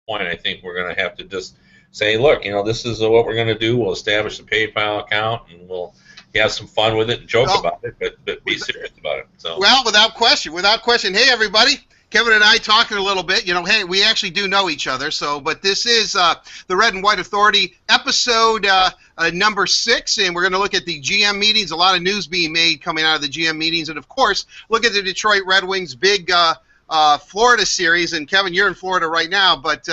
point, I think we're going to have to just say, look, this is what we're going to do. We'll establish a PayPal account, and we'll have some fun with it and joke about it, but be serious about it. So, well, without question. Hey, everybody. Kevin and I talking a little bit. Hey, we actually do know each other. But this is the Red and White Authority episode number 6, and we're going to look at the GM meetings. A lot of news being made coming out of the GM meetings, and of course, look at the Detroit Red Wings' big Florida series. And Kevin, you're in Florida right now, but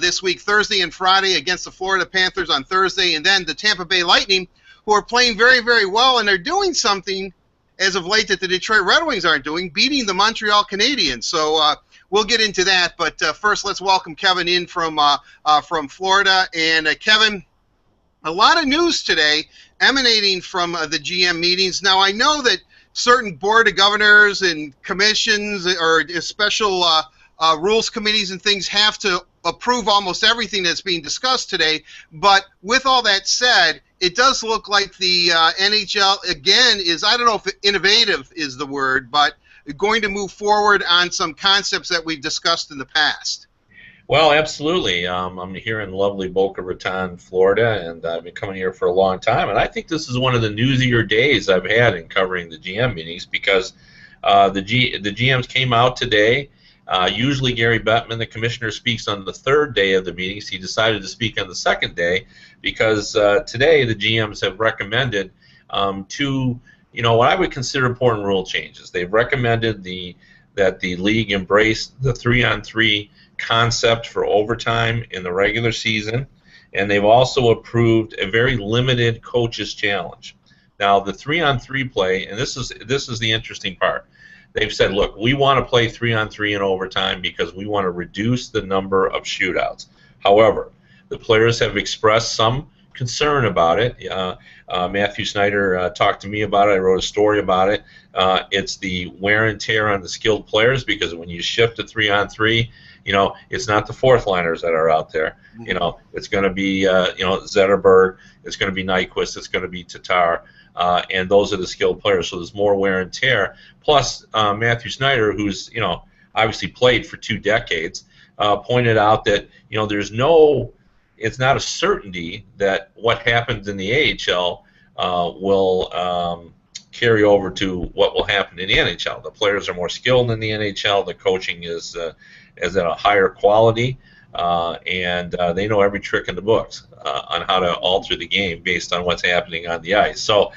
this week, Thursday and Friday, against the Florida Panthers on Thursday, and then the Tampa Bay Lightning, who are playing very, very well, and they're doing something as of late that the Detroit Red Wings aren't doing, beating the Montreal Canadiens. So we'll get into that, but first let's welcome Kevin in from Florida. And Kevin, a lot of news today emanating from the GM meetings. Now, I know that certain board of governors and commissions or special rules committees and things have to approve almost everything that's being discussed today, but with all that said, it does look like the NHL, again, is, I don't know if innovative is the word, but going to move forward on some concepts that we've discussed in the past. Well, absolutely. I'm here in lovely Boca Raton, Florida, and I've been coming here for a long time, and I think this is one of the newsier days I've had in covering the GM meetings because the GMs came out today. Usually Gary Bettman, the commissioner, speaks on the third day of the meetings. He decided to speak on the second day because today the GMs have recommended two, what I would consider important rule changes. They've recommended that the league embrace the 3-on-3 concept for overtime in the regular season, and they've also approved a very limited coaches challenge. Now, the 3-on-3 play, and this is the interesting part. They've said, look, we want to play 3-on-3 in overtime because we want to reduce the number of shootouts. However, the players have expressed some concern about it. Matthew Snyder talked to me about it. I wrote a story about it. It's the wear and tear on the skilled players because when you shift to 3-on-3, it's not the fourth liners that are out there. It's going to be, Zetterberg. It's going to be Nyquist. It's going to be Tatar. And those are the skilled players, so there's more wear and tear. Plus, Matthew Snyder, who's obviously played for 2 decades, pointed out that it's not a certainty that what happens in the AHL will carry over to what will happen in the NHL. The players are more skilled in the NHL. The coaching is at a higher quality. And they know every trick in the books on how to alter the game based on what's happening on the ice. So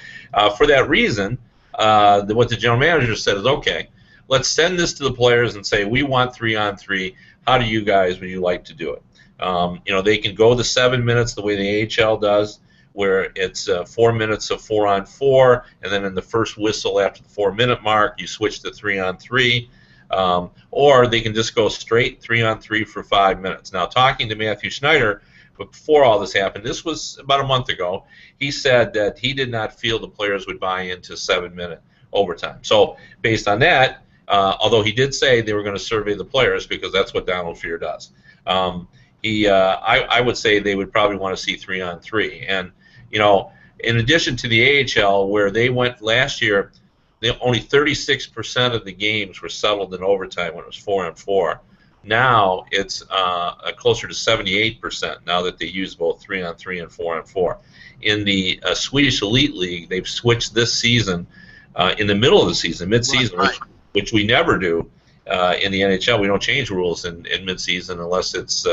for that reason, what the general manager said is, okay, let's send this to the players and say, we want 3-on-3. How do you guys would you like to do it? They can go the 7 minutes the way the AHL does, where it's 4 minutes of 4-on-4, and then in the first whistle after the 4-minute mark, you switch to 3-on-3. Or they can just go straight 3-on-3 for 5 minutes. Now, talking to Matthew Snyder, before all this happened, this was about a month ago, he said that he did not feel the players would buy into 7-minute overtime. So, based on that, although he did say they were going to survey the players because that's what Donald Fehr does, I would say they would probably want to see 3-on-3. And, in addition to the AHL, where they went last year, only 36% of the games were settled in overtime when it was 4-on-4. Now it's closer to 78% now that they use both 3-on-3 and 4-on-4. In the Swedish Elite League, they've switched this season in the middle of the season, mid-season, right. which we never do in the NHL. We don't change rules in mid-season unless it's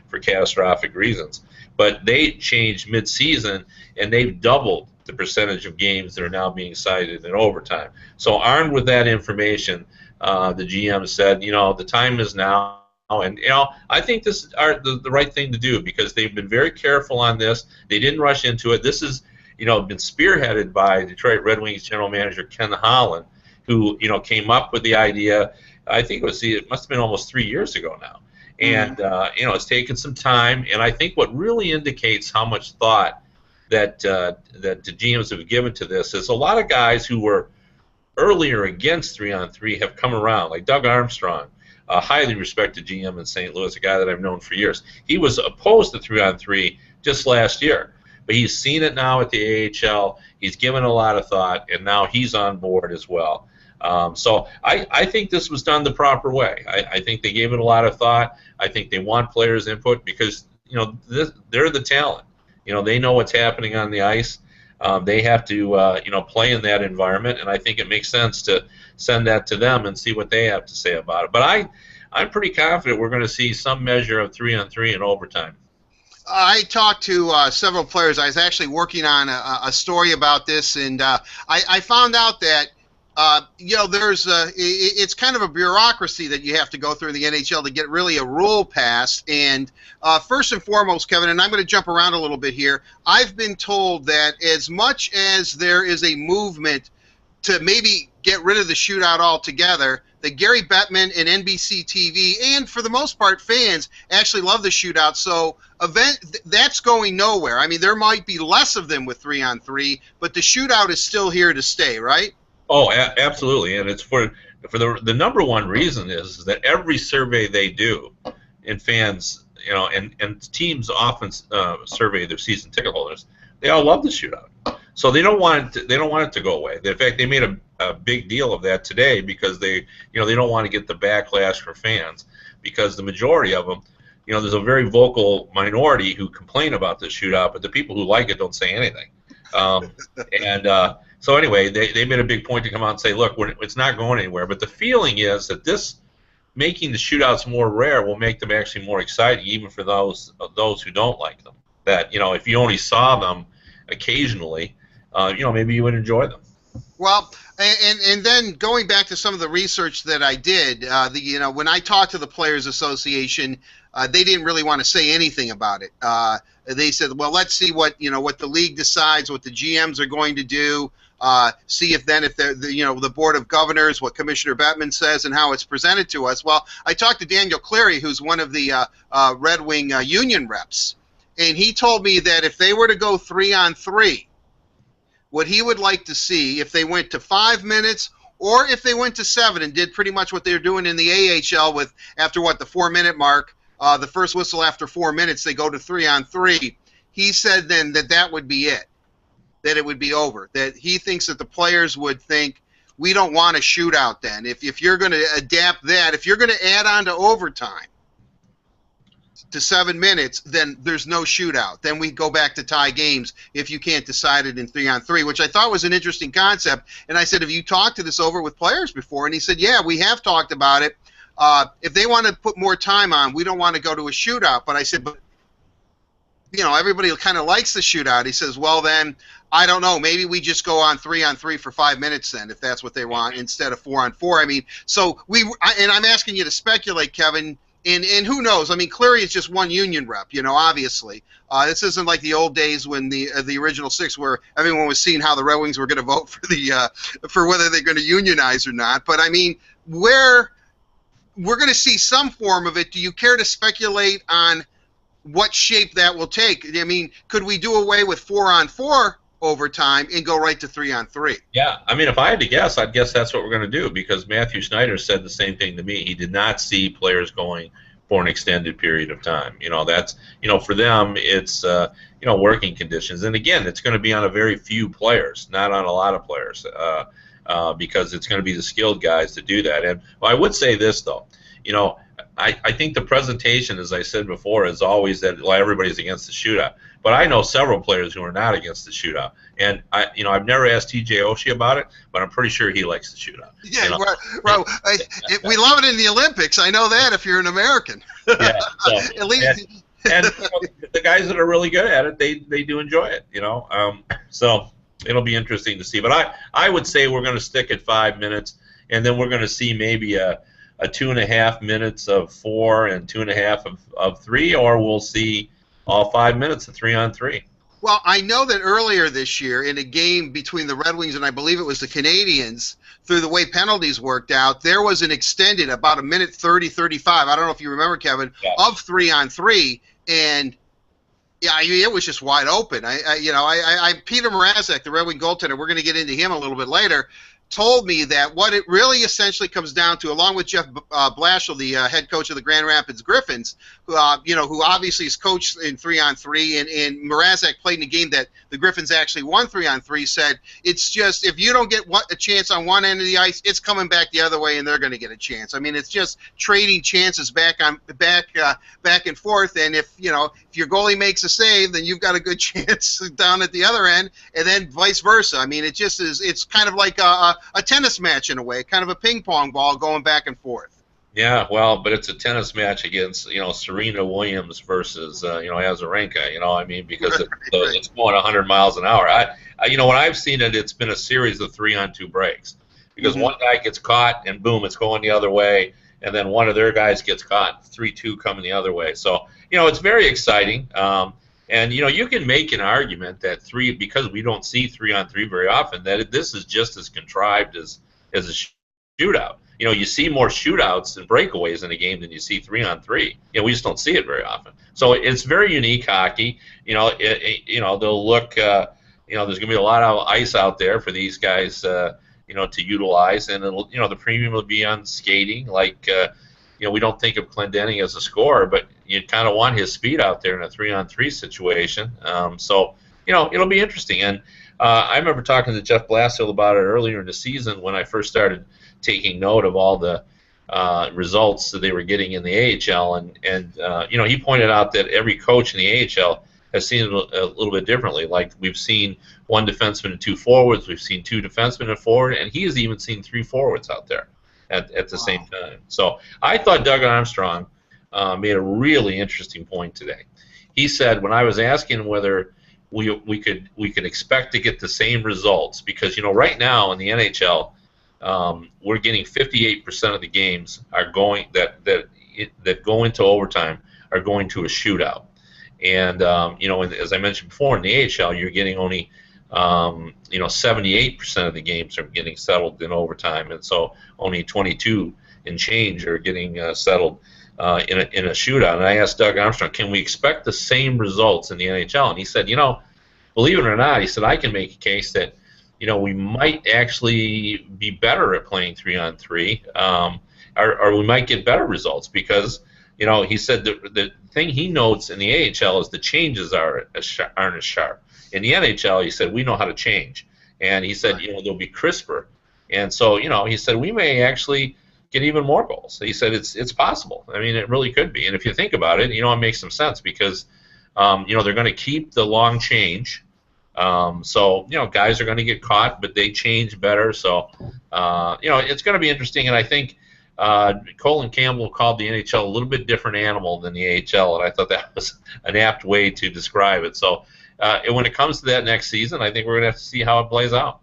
for catastrophic reasons. But they changed mid-season, and they've doubled the percentage of games that are now being cited in overtime. So armed with that information, the GM said, the time is now. And, I think this is the right thing to do because they've been very careful on this. They didn't rush into it. This is, been spearheaded by Detroit Red Wings general manager Ken Holland, who, came up with the idea. I think it must have been almost 3 years ago now. And, it's taken some time. And I think what really indicates how much thought that the GMs have given to this is a lot of guys who were earlier against 3-on-3 have come around, like Doug Armstrong, a highly respected GM in St. Louis, a guy that I've known for years. He was opposed to 3-on-3 just last year, but he's seen it now at the AHL. He's given a lot of thought, and now he's on board as well. So I think this was done the proper way. I think they gave it a lot of thought. I think they want players' input because they're the talent. They know what's happening on the ice. They have to play in that environment, and I think it makes sense to send that to them and see what they have to say about it. But I'm pretty confident we're going to see some measure of 3-on-3 in overtime. I talked to several players. I was actually working on a story about this, and I found out that it's kind of a bureaucracy that you have to go through in the NHL to get really a rule passed. And first and foremost, Kevin, and I'm going to jump around a little bit here, I've been told that as much as there is a movement to maybe get rid of the shootout altogether, that Gary Bettman and NBC TV, and for the most part fans, actually love the shootout. So that's going nowhere. I mean, there might be less of them with 3-on-3, but the shootout is still here to stay, right? Oh, absolutely, and it's for the number one reason is that every survey they do, and fans, and teams often survey their season ticket holders, they all love the shootout. So they don't want it to go away. In fact, they made a big deal of that today because they don't want to get the backlash for fans because the majority of them, there's a very vocal minority who complain about the shootout, but the people who like it don't say anything. So anyway, they made a big point to come out and say, look, it's not going anywhere. But the feeling is that this making the shootouts more rare will make them actually more exciting, even for those who don't like them. That if you only saw them occasionally, maybe you would enjoy them. Well, and then going back to some of the research that I did, when I talked to the Players Association, they didn't really want to say anything about it. They said, well, let's see what the league decides, what the GMs are going to do. See if the Board of Governors, what Commissioner Bettman says, and how it's presented to us. Well, I talked to Daniel Cleary, who's one of the Red Wing union reps, and he told me that if they were to go 3-on-3, what he would like to see, if they went to 5 minutes or if they went to 7 and did pretty much what they're doing in the AHL with after the 4-minute mark, the first whistle after 4 minutes, they go to 3-on-3. He said then that would be it, that it would be over, that he thinks that the players would think, we don't want a shootout then. If you're going to adapt that, if you're going to add on to overtime to 7 minutes, then there's no shootout. Then we go back to tie games if you can't decide it in 3-on-3, which I thought was an interesting concept. And I said, have you talked to this over with players before? And he said, yeah, we have talked about it. If they want to put more time on, we don't want to go to a shootout. But I said, but everybody kind of likes the shootout. He says, well, then, I don't know. Maybe we just go on 3-on-3 for 5 minutes then, if that's what they want, instead of 4-on-4. I mean, so and I'm asking you to speculate, Kevin, and who knows? I mean, Cleary is just one union rep, obviously. This isn't like the old days when the original 6 where everyone was seeing how the Red Wings were going to vote for whether they're going to unionize or not. But, I mean, we're going to see some form of it. Do you care to speculate on what shape that will take? I mean, could we do away with 4-on-4 overtime and go right to 3-on-3? Yeah, I mean, if I had to guess, I'd guess that's what we're going to do because Matthew Snyder said the same thing to me. He did not see players going for an extended period of time. That's for them, it's working conditions, and again, it's going to be on a very few players, not on a lot of players, because it's going to be the skilled guys to do that. And I would say this though, I think the presentation, as I said before, is always that everybody's against the shootout. But I know several players who are not against the shootout, and I've never asked TJ Oshie about it, but I'm pretty sure he likes the shootout. Yeah, we love it in the Olympics. I know that if you're an American. Yeah, so, at least. And the guys that are really good at it, they do enjoy it. So it'll be interesting to see. But I would say we're going to stick at 5 minutes, and then we're going to see maybe a 2.5 minutes of 4 and 2.5 of 3, or we'll see all 5 minutes of 3-on-3. Well, I know that earlier this year in a game between the Red Wings and I believe it was the Canadiens, through the way penalties worked out, there was an extended about 1:30, 35. I don't know if you remember, Kevin, of 3-on-3, and yeah, it was just wide open. Petr Mrazek, the Red Wing goaltender, we're going to get into him a little bit later. told me that what it really essentially comes down to, along with Jeff Blashill, the head coach of the Grand Rapids Griffins, who obviously is coached in 3-on-3, and Mrazek played in a game that the Griffins actually won 3-on-3, said it's just if you don't get a chance on one end of the ice, it's coming back the other way, and they're going to get a chance. I mean, it's just trading chances back and forth, and if your goalie makes a save, then you've got a good chance down at the other end, and then vice versa. I mean, it's kind of like a tennis match in a way, kind of a ping pong ball going back and forth. Yeah, well, but it's a tennis match against Serena Williams versus Azarenka. I mean, because it's going 100 miles an hour. When I've seen it, it's been a series of 3-on-2 breaks because one guy gets caught and boom, it's going the other way, and then one of their guys gets caught, 3-2 coming the other way. So it's very exciting. And you can make an argument that because we don't see 3-on-3 very often, that this is just as contrived as a shootout. You see more shootouts and breakaways in a game than you see 3-on-3. We just don't see it very often. So it's very unique hockey. They'll look. There's going to be a lot of ice out there for these guys, to utilize, and it'll, the premium will be on skating. Like, we don't think of Clendening as a scorer, but you kind of want his speed out there in a 3-on-3 situation. So it'll be interesting. And I remember talking to Jeff Blashill about it earlier in the season when I first started taking note of all the results that they were getting in the AHL, and he pointed out that every coach in the AHL has seen it a little bit differently. Like, we've seen one defenseman and 2 forwards, we've seen 2 defensemen and a forward, and he has even seen 3 forwards out there at the same time. So I thought Doug Armstrong made a really interesting point today. He said, when I was asking whether we could expect to get the same results, because right now in the NHL, we're getting 58% of the games are going that go into overtime are going to a shootout, and as I mentioned before, in the AHL you're getting only 78% of the games are getting settled in overtime, and so only 22 and change are getting settled in a shootout. And I asked Doug Armstrong, can we expect the same results in the NHL? And he said, believe it or not, he said, I can make a case that we might actually be better at playing 3-on-3, or we might get better results because, he said the thing he notes in the AHL is the changes aren't as sharp. In the NHL, he said, we know how to change. And he said, they'll be crisper. And so, he said, we may actually get even more goals. He said, it's possible. I mean, it really could be. And if you think about it, it makes some sense because, they're going to keep the long change. So, guys are going to get caught, but they change better. So, it's going to be interesting. And I think Colin Campbell called the NHL a little bit different animal than the AHL, and I thought that was an apt way to describe it. So, when it comes to that next season, I think we're going to have to see how it plays out.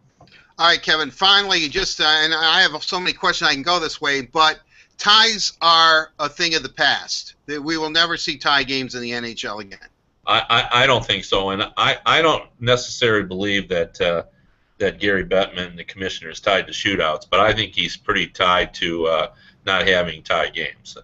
All right, Kevin, finally, and I have so many questions I can go this way, but ties are a thing of the past. We will never see tie games in the NHL again. I don't think so, and I don't necessarily believe that Gary Bettman, the commissioner, is tied to shootouts, but I think he's pretty tied to not having tie games.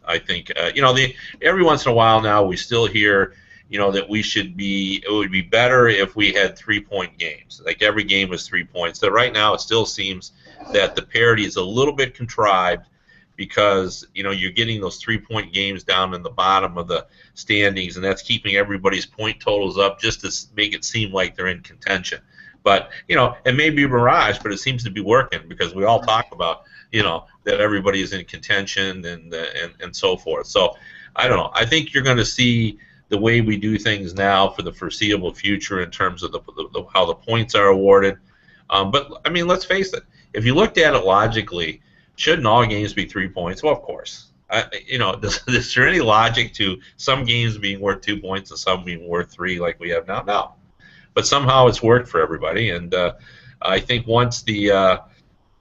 I think every once in a while now we still hear that it would be better if we had 3-point games, like every game was 3 points. That right now it still seems that the parity is a little bit contrived because you're getting those 3-point games down in the bottom of the standings, and that's keeping everybody's point totals up just to make it seem like they're in contention. But it may be a mirage, but it seems to be working because we all talk about that everybody is in contention and so forth. So I don't know. I think you're going to see the way we do things now for the foreseeable future in terms of how the points are awarded. But I mean, let's face it. If you looked at it logically, shouldn't all games be 3 points? Well, of course. Is there any logic to some games being worth 2 points and some being worth 3 like we have now? No. But somehow it's worked for everybody, and I think once it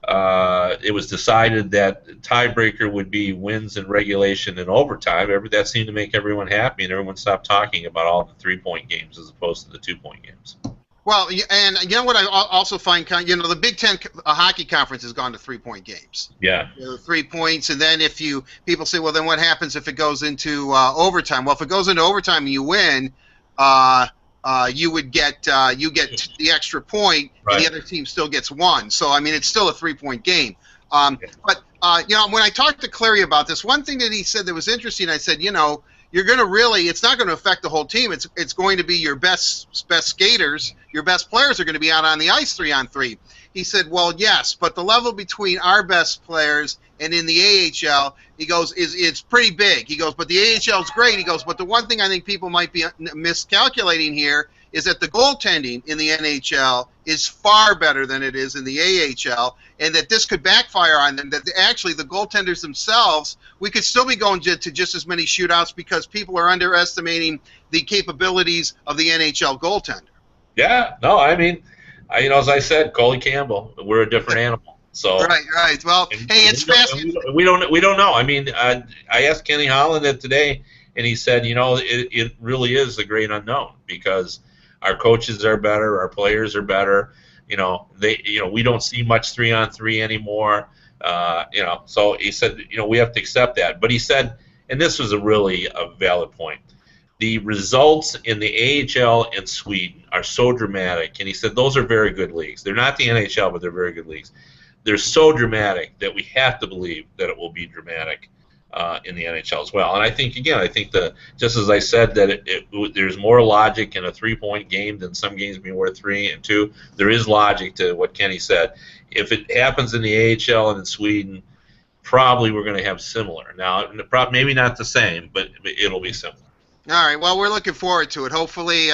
was decided that tiebreaker would be wins in regulation and overtime, that seemed to make everyone happy, and everyone stopped talking about all the 3-point games as opposed to the 2-point games. Well, and what I also find, the Big Ten hockey conference has gone to 3-point games. Yeah. 3 points, and then people say, well, then what happens if it goes into overtime? Well, if it goes into overtime and you win, you get the extra point, right. and the other team still gets one. So I mean, it's still a 3-point game. But when I talked to Clary about this, one thing that he said that was interesting, I said, you're going to really, it's not going to affect the whole team. It's going to be your best skaters, your best players are going to be out on the ice 3-on-3. He said, well, yes, but the level between our best players and in the AHL, he goes, it's pretty big. He goes, but the AHL is great. He goes, but the one thing I think people might be miscalculating here is that the goaltending in the NHL is far better than it is in the AHL, and that this could backfire on them, that actually the goaltenders themselves, we could still be going to just as many shootouts because people are underestimating the capabilities of the NHL goaltender. Yeah, no, I mean, as I said, Coley Campbell, we're a different animal. So right. Well, hey, it's fascinating. We don't know. I mean, I asked Kenny Holland that today, and he said, it really is the great unknown because our coaches are better, our players are better. We don't see much 3-on-3 anymore. So he said, we have to accept that. But he said, and this was a valid point. The results in the AHL and Sweden are so dramatic, and he said those are very good leagues. They're not the NHL, but they're very good leagues. They're so dramatic that we have to believe that it will be dramatic in the NHL as well. And I think just as I said that there's more logic in a 3-point game than some games being worth 3 and 2. There is logic to what Kenny said. If it happens in the AHL and in Sweden, probably we're going to have similar. Now, maybe not the same, but it'll be similar. All right, well, we're looking forward to it. Hopefully,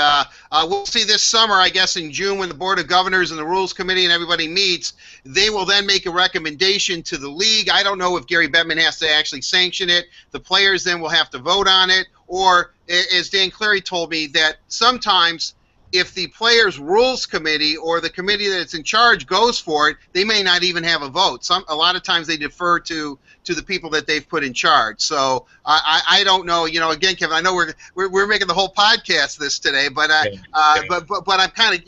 we'll see this summer, I guess, in June when the Board of Governors and the Rules Committee and everybody meets. They will then make a recommendation to the league. I don't know if Gary Bettman has to actually sanction it. The players then will have to vote on it. Or, as Dan Clary told me, that sometimes if the Players' Rules Committee or the committee that's in charge goes for it, they may not even have a vote. A lot of times they defer to the people that they've put in charge. So I don't know. Again, Kevin, I know we're making the whole podcast this today, but I'm kind of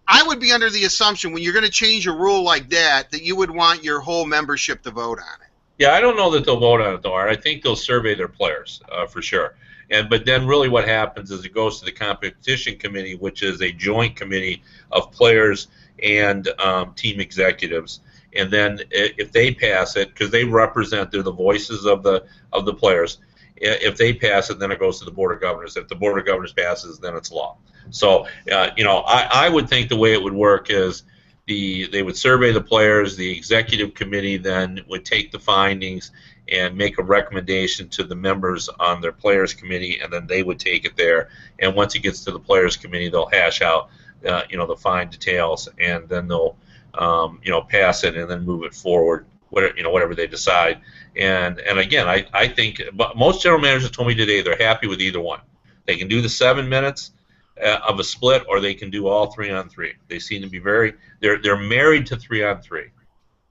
I would be under the assumption when you're going to change a rule like that you would want your whole membership to vote on it. Yeah, I don't know that they'll vote on it though. I think they'll survey their players for sure. But then really what happens is it goes to the competition committee, which is a joint committee of players and team executives. And then if they pass it, because they represent, they're the voices of the players. If they pass it, then it goes to the Board of Governors. If the Board of Governors passes, then it's law. So, I would think the way it would work is they would survey the players. The executive committee then would take the findings and make a recommendation to the members on their players committee, and then they would take it there. And once it gets to the players committee, they'll hash out, the fine details, and then they'll, pass it and then move it forward, whatever they decide. And again, I think most general managers told me today they're happy with either one. They can do the 7 minutes of a split, or they can do all 3-on-3. They seem to be they're married to 3-on-3.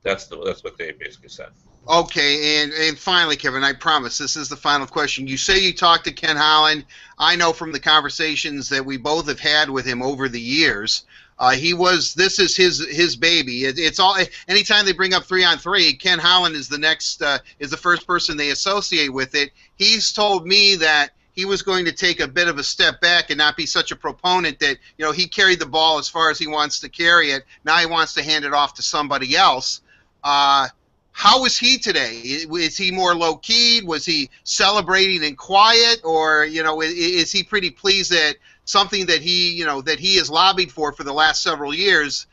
That's what they basically said. Okay, and finally, Kevin, I promise this is the final question. You say you talked to Ken Holland. I know from the conversations that we both have had with him over the years, this is his baby. It's all, anytime they bring up 3-on-3, Ken Holland is the first person they associate with it. He's told me that he was going to take a bit of a step back and not be such a proponent that, he carried the ball as far as he wants to carry it. Now he wants to hand it off to somebody else. How was he today? Is he more low-keyed? Was he celebrating in quiet? Or, is he pretty pleased that something that he has lobbied for the last several years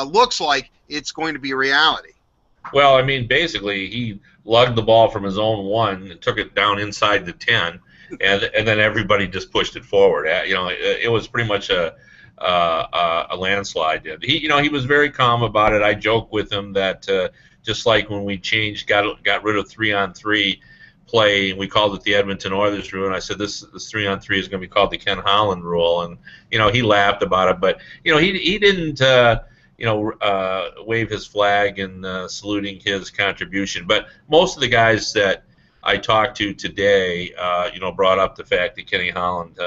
looks like it's going to be a reality? Well, I mean, basically, he lugged the ball from his own 1 and took it down inside the 10, and then everybody just pushed it forward. It was pretty much a landslide. He was very calm about it. I joke with him that just like when we got rid of 3-on-3 play, and we called it the Edmonton Oilers rule, and I said this 3-on-3 is going to be called the Ken Holland rule, and he laughed about it, but he didn't wave his flag and saluting his contribution. But most of the guys that I talked to today, brought up the fact that Kenny Holland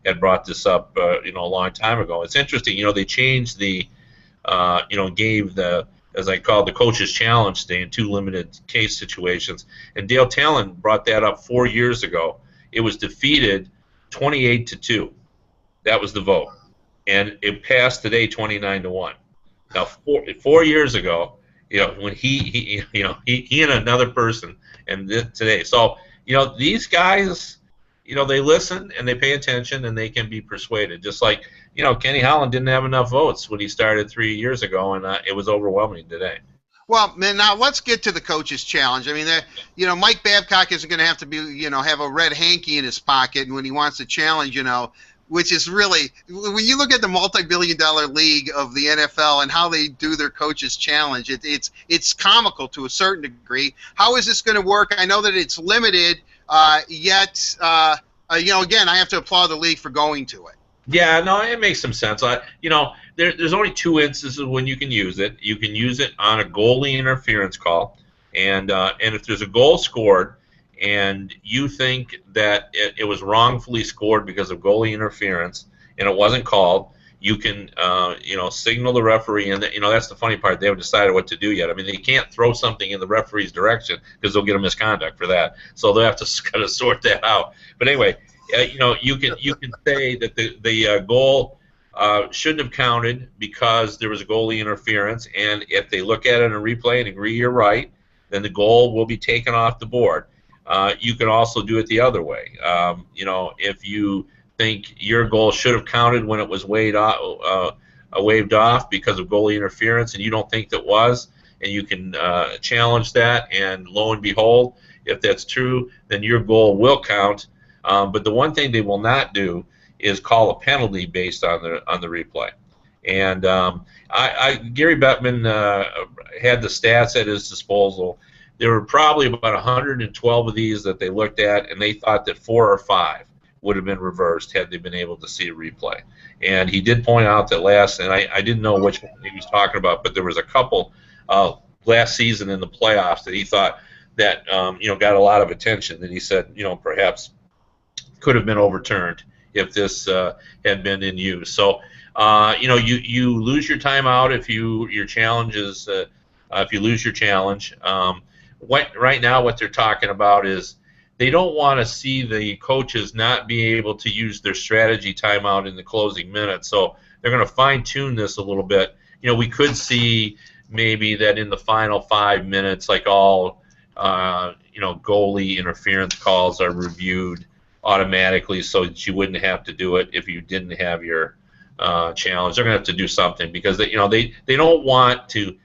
had brought this up, a long time ago. It's interesting, they changed the, gave the, as I called the coach's challenge today in 2 limited case situations. And Dale Talon brought that up 4 years ago. It was defeated 28-2. That was the vote, and it passed today 29-1. Now, 4 years ago, when he and another person, and today, so these guys, they listen and they pay attention and they can be persuaded. Just like Kenny Holland didn't have enough votes when he started 3 years ago, and it was overwhelming today. Well, man, now let's get to the coach's challenge. I mean, Mike Babcock isn't going to have to be, have a red hanky in his pocket when he wants to challenge, which is really, when you look at the multi-billion-dollar league of the NFL and how they do their coach's challenge, it's comical to a certain degree. How is this going to work? I know that it's limited, yet, again, I have to applaud the league for going to it. Yeah, no, it makes some sense. There's only two instances when you can use it. You can use it on a goalie interference call, and if there's a goal scored and you think that it was wrongfully scored because of goalie interference and it wasn't called, you can signal the referee, and that's the funny part. They haven't decided what to do yet. I mean, they can't throw something in the referee's direction because they'll get a misconduct for that. So they'll have to kind of sort that out. But anyway. You can say that the goal shouldn't have counted because there was a goalie interference, and if they look at it in a replay and agree you're right, then the goal will be taken off the board. You can also do it the other way. If you think your goal should have counted when it was waved off because of goalie interference, and you don't think that was, and you can challenge that, and lo and behold, if that's true, then your goal will count. But the one thing they will not do is call a penalty based on the replay. And Gary Bettman had the stats at his disposal. There were probably about 112 of these that they looked at, and they thought that 4 or 5 would have been reversed had they been able to see a replay. And he did point out that and I didn't know which one he was talking about, but there was a couple last season in the playoffs that he thought that got a lot of attention, that he said perhaps could have been overturned if this had been in use. So you lose your timeout if your challenge is if you lose your challenge. Right now what they're talking about is they don't want to see the coaches not be able to use their strategy timeout in the closing minutes. So they're going to fine-tune this a little bit. We could see maybe that in the final 5 minutes, like all goalie interference calls are reviewed automatically, so that you wouldn't have to do it if you didn't have your challenge. They're going to have to do something because they don't want to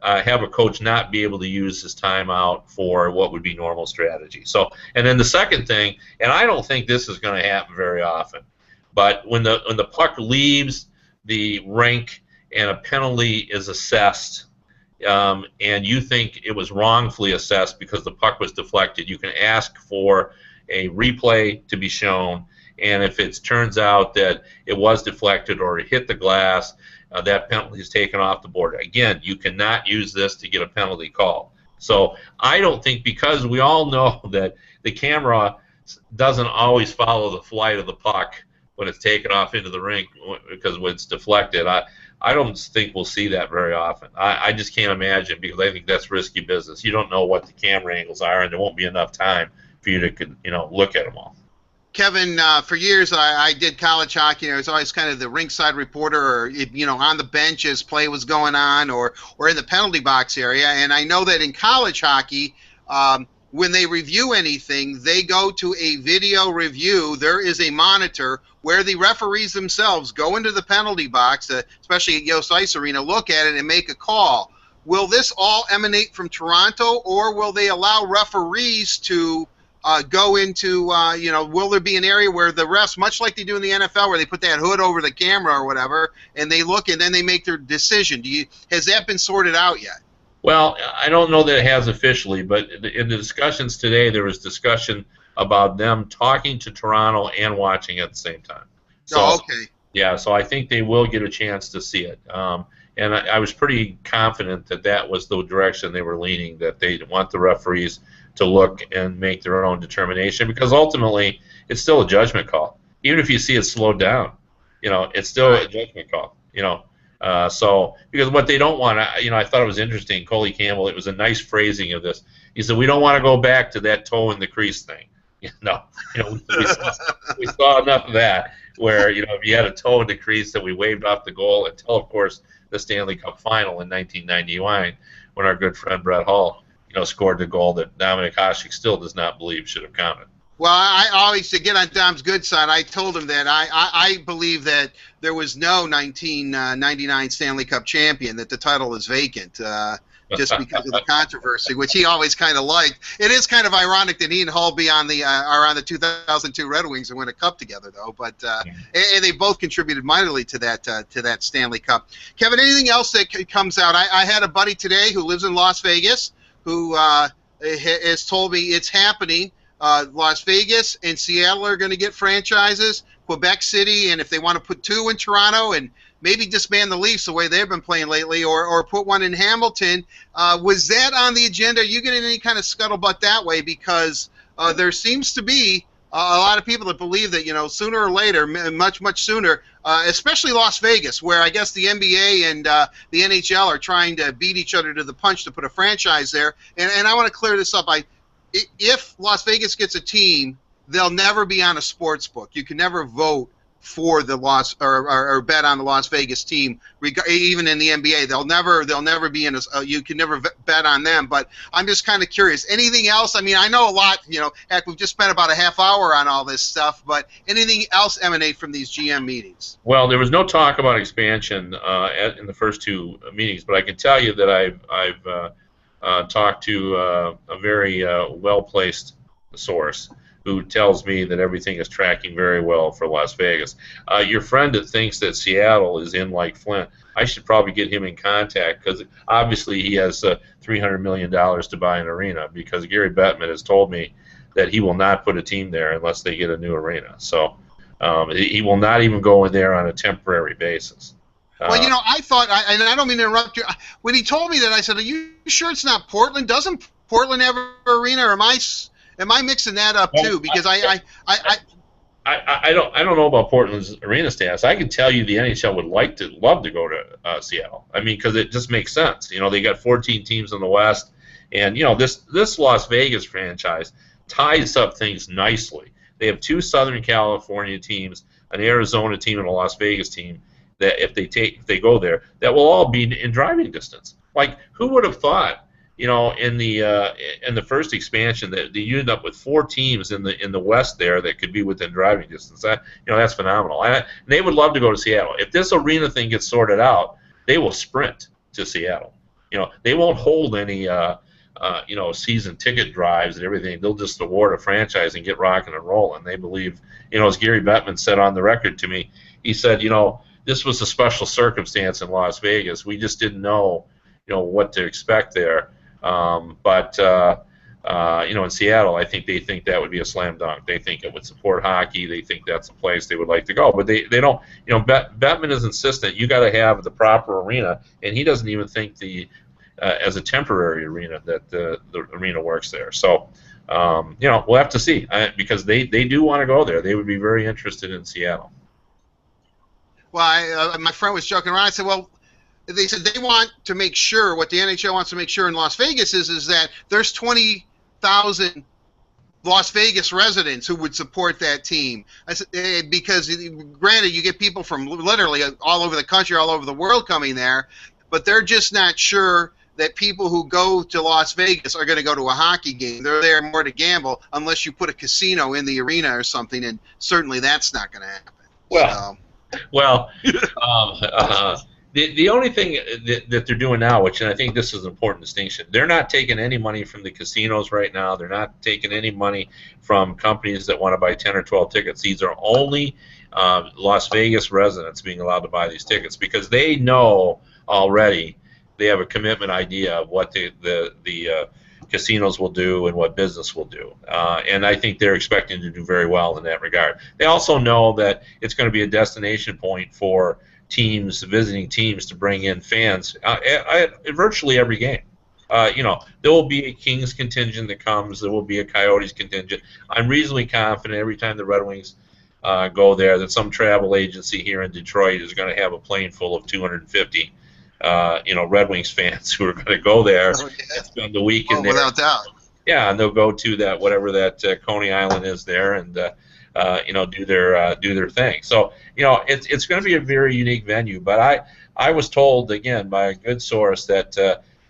have a coach not be able to use his timeout for what would be normal strategy. So, and then the second thing, and I don't think this is going to happen very often, but when the puck leaves the rink and a penalty is assessed, and you think it was wrongfully assessed because the puck was deflected, you can ask for a replay to be shown, and if it turns out that it was deflected or it hit the glass, that penalty is taken off the board. Again, you cannot use this to get a penalty call. So I don't think, because we all know that the camera doesn't always follow the flight of the puck when it's taken off into the rink because when it's deflected, I don't think we'll see that very often. I just can't imagine, because I think that's risky business. You don't know what the camera angles are, and there won't be enough time for you to look at them all. Kevin, for years I did college hockey. I was always kind of the rinkside reporter, or on the bench as play was going on, or in the penalty box area. And I know that in college hockey, when they review anything, they go to a video review. There is a monitor where the referees themselves go into the penalty box, especially at Yost Ice Arena, look at it and make a call. Will this all emanate from Toronto, or will they allow referees to go into, will there be an area where the refs, much like they do in the NFL, where they put that hood over the camera or whatever, and they look and then they make their decision? Has that been sorted out yet? Well, I don't know that it has officially, but in the discussions today, there was discussion about them talking to Toronto and watching at the same time. So, okay. Yeah, so I think they will get a chance to see it. And I was pretty confident that that was the direction they were leaning, that they want the referees to look and make their own determination, because ultimately it's still a judgment call. Even if you see it slowed down, it's still a judgment call. So because what they don't want, I thought it was interesting. Coley Campbell, it was a nice phrasing of this. He said, we don't want to go back to that toe in the crease thing. We saw enough of that. where if you had a toe in the crease that we waved off the goal until, of course, the Stanley Cup Final in 1999, when our good friend Brett Hull, scored the goal that Dominic Hasek still does not believe should have counted. Well, I always, to get on Dom's good side, I told him that I believe that there was no 1999 Stanley Cup champion, that the title is vacant, just because of the controversy, which he always kind of liked. It is kind of ironic that he and Hull are on the 2002 Red Wings and win a cup together, though. But and they both contributed mightily to that Stanley Cup. Kevin, anything else that comes out? I had a buddy today who lives in Las Vegas who has told me it's happening. Las Vegas and Seattle are going to get franchises. Quebec City, and if they want to put 2 in Toronto and maybe disband the Leafs the way they've been playing lately, or put 1 in Hamilton. Was that on the agenda? Are you getting any kind of scuttlebutt that way? Because there seems to be a lot of people that believe that, sooner or later, much, much sooner, especially Las Vegas, where I guess the NBA and the NHL are trying to beat each other to the punch to put a franchise there. And I want to clear this up. If Las Vegas gets a team, they'll never be on a sports book. You can never vote for the or bet on the Las Vegas team, even in the NBA. They'll never be in a. You can never bet on them. But I'm just kind of curious. Anything else? I mean, I know a lot. Heck, we've just spent about a half hour on all this stuff. But anything else emanate from these GM meetings? Well, there was no talk about expansion in the first 2 meetings, but I can tell you that I've talked to a very well-placed source who tells me that everything is tracking very well for Las Vegas. Your friend that thinks that Seattle is in like Flint, I should probably get him in contact, because obviously he has $300 million to buy an arena, because Gary Bettman has told me that he will not put a team there unless they get a new arena. So he will not even go in there on a temporary basis. Well, I thought, and I don't mean to interrupt you, when he told me that, I said, are you sure it's not Portland? Doesn't Portland have an arena, or am I mixing that up too? Because I don't know about Portland's arena status. I can tell you the NHL would love to go to Seattle. I mean, because it just makes sense. They got 14 teams in the West, and this Las Vegas franchise ties up things nicely. They have 2 Southern California teams, an Arizona team, and a Las Vegas team. That if they go there, that will all be in driving distance. Like, who would have thought, in the first expansion, that you end up with 4 teams in the West there that could be within driving distance? That's phenomenal. And they would love to go to Seattle. If this arena thing gets sorted out, they will sprint to Seattle. They won't hold any season ticket drives and everything. They'll just award a franchise and get rocking and rolling. They believe, as Gary Bettman said on the record to me, he said, this was a special circumstance in Las Vegas. We just didn't know, what to expect there. But in Seattle, I think they think that would be a slam dunk. They think it would support hockey. They think that's a place they would like to go. But they don't. Bettman is insistent. You got to have the proper arena, and he doesn't even think as a temporary arena that the arena works there. So, we'll have to see, because they do want to go there. They would be very interested in Seattle. Well, my friend was joking around. I said, well, they said they want to make sure, what the NHL wants to make sure in Las Vegas is that there's 20,000 Las Vegas residents who would support that team. I said, because granted, you get people from literally all over the country, all over the world coming there, but they're just not sure that people who go to Las Vegas are going to go to a hockey game. They're there more to gamble, unless you put a casino in the arena or something, and certainly that's not going to happen. Well, the only thing that they're doing now, which, and I think this is an important distinction, they're not taking any money from the casinos right now. They're not taking any money from companies that want to buy 10 or 12 tickets. These are only Las Vegas residents being allowed to buy these tickets, because they know already, they have a commitment idea of what the casinos will do and what business will do. And I think they're expecting to do very well in that regard. They also know that it's going to be a destination point for visiting teams, to bring in fans at virtually every game. There will be a Kings contingent that comes. There will be a Coyotes contingent. I'm reasonably confident every time the Red Wings go there that some travel agency here in Detroit is going to have a plane full of 250 Red Wings fans who are going to go there and spend the weekend there. Without doubt. Yeah, and they'll go to that whatever that Coney Island is there, and do their thing. So it's going to be a very unique venue. But I was told again by a good source that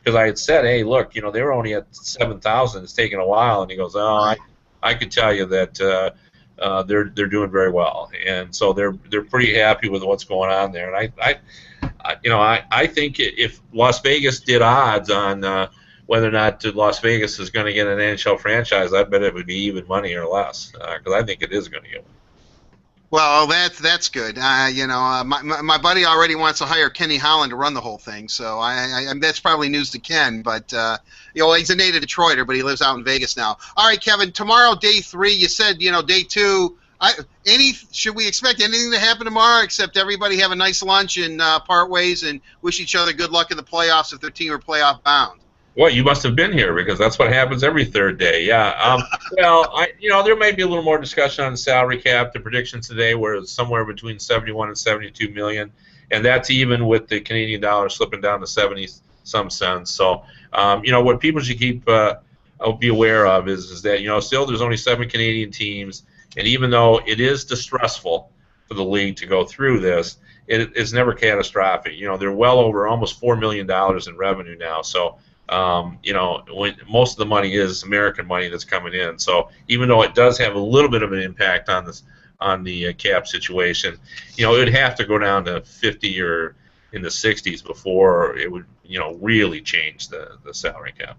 because I had said, hey, look, they were only at 7,000. It's taken a while, and he goes, oh, I could tell you that they're doing very well, and so they're pretty happy with what's going on there. And I think if Las Vegas did odds on whether or not Las Vegas is going to get an NHL franchise, I bet it would be even money or less, because I think it is going to get one. Well, that's good. My buddy already wants to hire Kenny Holland to run the whole thing, so that's probably news to Ken. But he's a native Detroiter, but he lives out in Vegas now. All right, Kevin. Tomorrow, day 3. You said day 2. Should we expect anything to happen tomorrow except everybody have a nice lunch and part ways and wish each other good luck in the playoffs if their team are playoff bound? Well, you must have been here because that's what happens every third day. Yeah. There may be a little more discussion on the salary cap. The predictions today were somewhere between 71 and 72 million, and that's even with the Canadian dollar slipping down to 70 some cents. So, what people should keep be aware of is that still there's only 7 Canadian teams, and even though it is distressful for the league to go through this, it's never catastrophic. They're well over almost $4 million in revenue now. So. When most of the money is American money that's coming in. So even though it does have a little bit of an impact on the cap situation, it would have to go down to 50 or in the 60s before it would, really change the salary cap.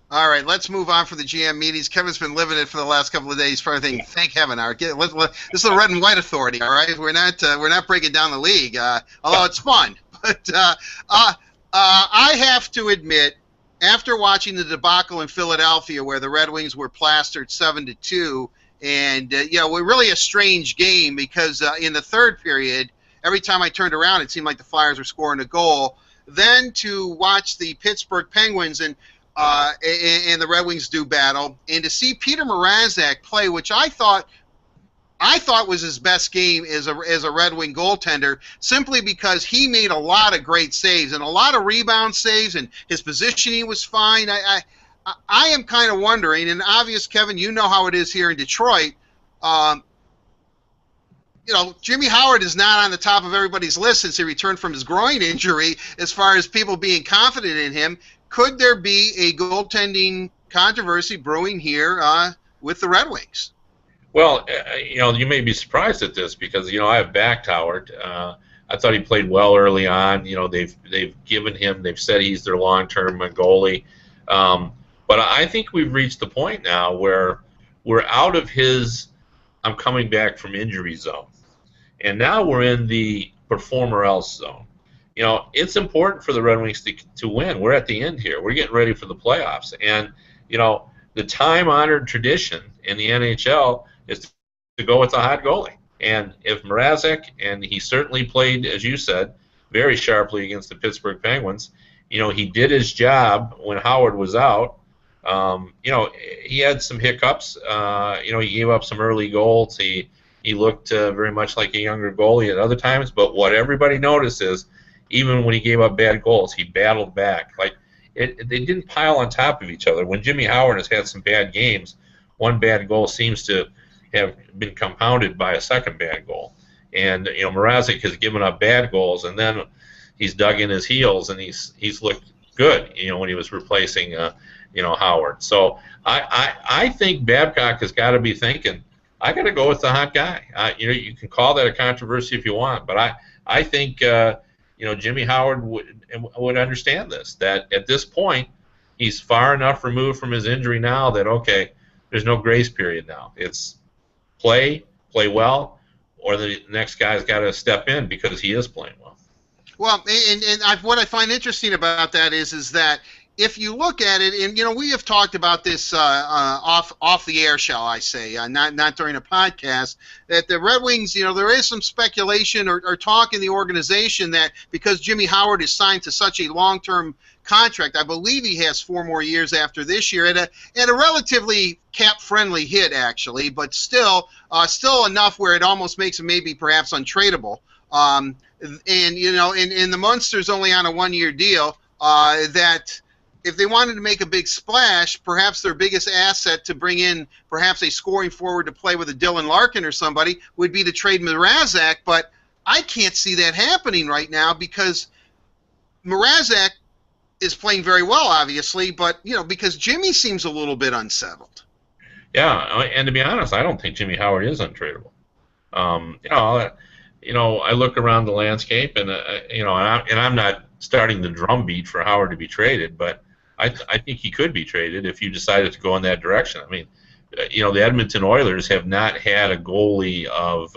All right, let's move on for the GM meetings. Kevin's been living it for the last couple of days. Probably thinking, thank heaven. All right, this is the red and white authority. All right, we're not breaking down the league, although it's fun. But I have to admit, after watching the debacle in Philadelphia where the Red Wings were plastered 7-2, and we're really a strange game because in the third period, every time I turned around, it seemed like the Flyers were scoring a goal. Then to watch the Pittsburgh Penguins and the Red Wings do battle, and to see Petr Mrazek play, which I thought was his best game as a Red Wing goaltender, simply because he made a lot of great saves and a lot of rebound saves, and his positioning was fine. I am kind of wondering, and obvious, Kevin, you know how it is here in Detroit. Jimmy Howard is not on the top of everybody's list since he returned from his groin injury as far as people being confident in him. Could there be a goaltending controversy brewing here with the Red Wings? Well, you may be surprised at this because I have backed Howard. I thought he played well early on. They've said he's their long-term goalie. But I think we've reached the point now where we're out of his I'm coming back from injury zone, and now we're in the perform or else zone. It's important for the Red Wings to win. We're at the end here. We're getting ready for the playoffs, and the time-honored tradition in the NHL is to go with the hot goalie. And if Mrazek, and he certainly played, as you said, very sharply against the Pittsburgh Penguins, he did his job when Howard was out. He had some hiccups. He gave up some early goals. He looked very much like a younger goalie at other times. But what everybody noticed is, even when he gave up bad goals, he battled back. They didn't pile on top of each other. When Jimmy Howard has had some bad games, one bad goal seems to have been compounded by a second bad goal. And Mrazek has given up bad goals, and then he's dug in his heels, and he's looked good. When he was replacing Howard. So I think Babcock has got to be thinking, I got to go with the hot guy. You can call that a controversy if you want, but I think Jimmy Howard would understand this, that at this point he's far enough removed from his injury now that okay, there's no grace period now. It's play well, or the next guy's got to step in because he is playing well. Well, and what I find interesting about that is that if you look at it, and we have talked about this off the air, shall I say, not during a podcast, that the Red Wings, there is some speculation or talk in the organization that because Jimmy Howard is signed to such a long-term contract, I believe he has 4 more years after this year at a relatively cap-friendly hit, actually, but still enough where it almost makes him maybe perhaps untradeable. And the Munster's only on a 1-year deal. That if they wanted to make a big splash, perhaps their biggest asset to bring in perhaps a scoring forward to play with a Dylan Larkin or somebody would be to trade Mrazek, but I can't see that happening right now because Mrazek is playing very well, obviously, but, because Jimmy seems a little bit unsettled. Yeah, and to be honest, I don't think Jimmy Howard is untradeable. I look around the landscape, and I'm not starting the drumbeat for Howard to be traded, but I think he could be traded if you decided to go in that direction. I mean, the Edmonton Oilers have not had a goalie of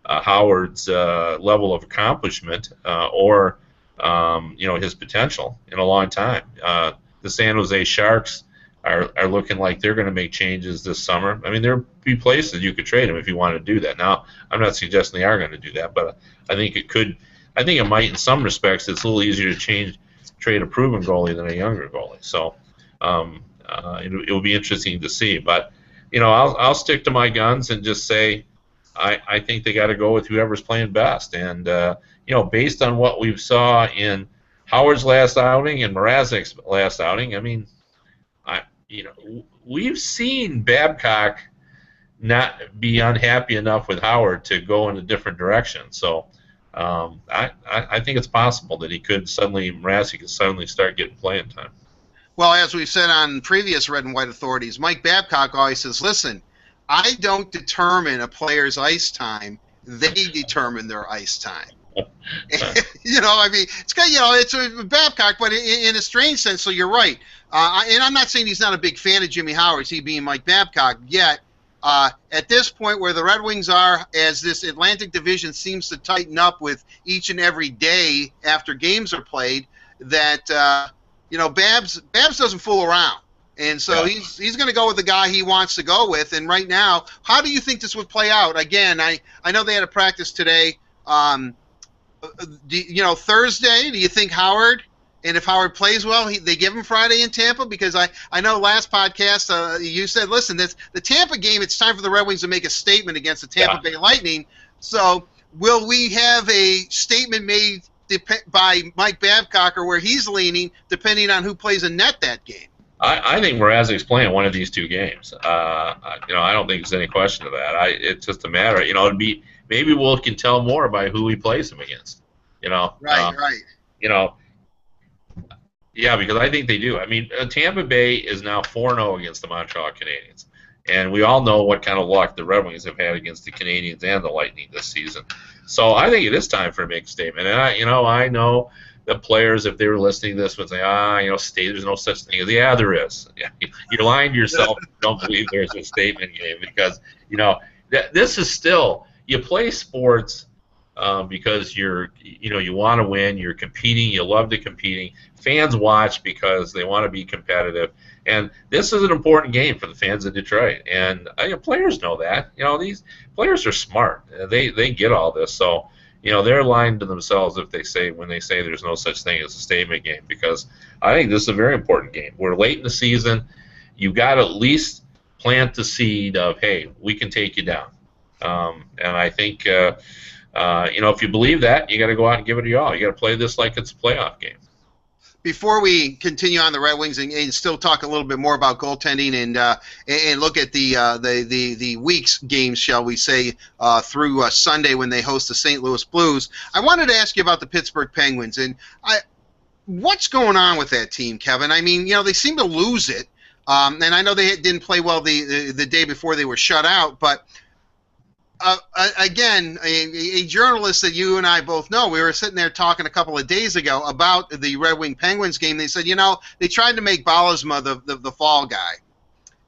Howard's level of accomplishment or his potential in a long time. The San Jose Sharks are looking like they're going to make changes this summer. I mean, there'll be places you could trade him if you want to do that. Now, I'm not suggesting they are going to do that, but I think it could. I think it might in some respects. It's a little easier to trade a proven goalie than a younger goalie. So it will be interesting to see. But I'll stick to my guns and just say I think they got to go with whoever's playing best. And based on what we saw in Howard's last outing and Mrazek's last outing, I mean, we've seen Babcock not be unhappy enough with Howard to go in a different direction. So I think it's possible that Mrazek could suddenly start getting playing time. Well, as we've said on previous Red and White Authorities, Mike Babcock always says, listen, I don't determine a player's ice time. They determine their ice time. It's a Babcock, but in a strange sense, so you're right. And I'm not saying he's not a big fan of Jimmy Howard, he being Mike Babcock, yet at this point where the Red Wings are, as this Atlantic Division seems to tighten up with each and every day after games are played, that Babs doesn't fool around. And so he's going to go with the guy he wants to go with. And right now, how do you think this would play out? Again, I know they had a practice today. Thursday, do you think Howard, and if Howard plays well, they give him Friday in Tampa? Because I know last podcast you said, listen, the Tampa game, it's time for the Red Wings to make a statement against the Tampa Bay Lightning. So will we have a statement made by Mike Babcock or where he's leaning, depending on who plays in net that game? I think Mrazek's playing one of these two games. I don't think there's any question of that. It's just a matter. It'd be maybe we can tell more by who he plays him against. Right. Yeah, because I think they do. I mean, Tampa Bay is now 4-0 against the Montreal Canadiens, and we all know what kind of luck the Red Wings have had against the Canadiens and the Lightning this season. So I think it is time for a big statement. And I know the players, if they were listening to this, would say, there's no such thing as, there is. You're lying to yourself if you don't believe there's a statement game, because, this is still, you play sports because you want to win, you're competing, you love the competing. Fans watch because they want to be competitive. And this is an important game for the fans of Detroit. And players know that. These players are smart. They get all this. So, they're lying to themselves when they say there's no such thing as a statement game, because I think this is a very important game. We're late in the season. You've got to at least plant the seed of, hey, we can take you down. And I think, if you believe that, you got to go out and give it your all. You got to play this like it's a playoff game. Before we continue on the Red Wings and still talk a little bit more about goaltending and look at the week's games, shall we say, through Sunday when they host the St. Louis Blues, I wanted to ask you about the Pittsburgh Penguins. And what's going on with that team, Kevin? I mean, they seem to lose it. And I know they didn't play well the day before they were shut out, but again, a journalist that you and I both know, we were sitting there talking a couple of days ago about the Red Wing Penguins game. They said, they tried to make Balisma the fall guy.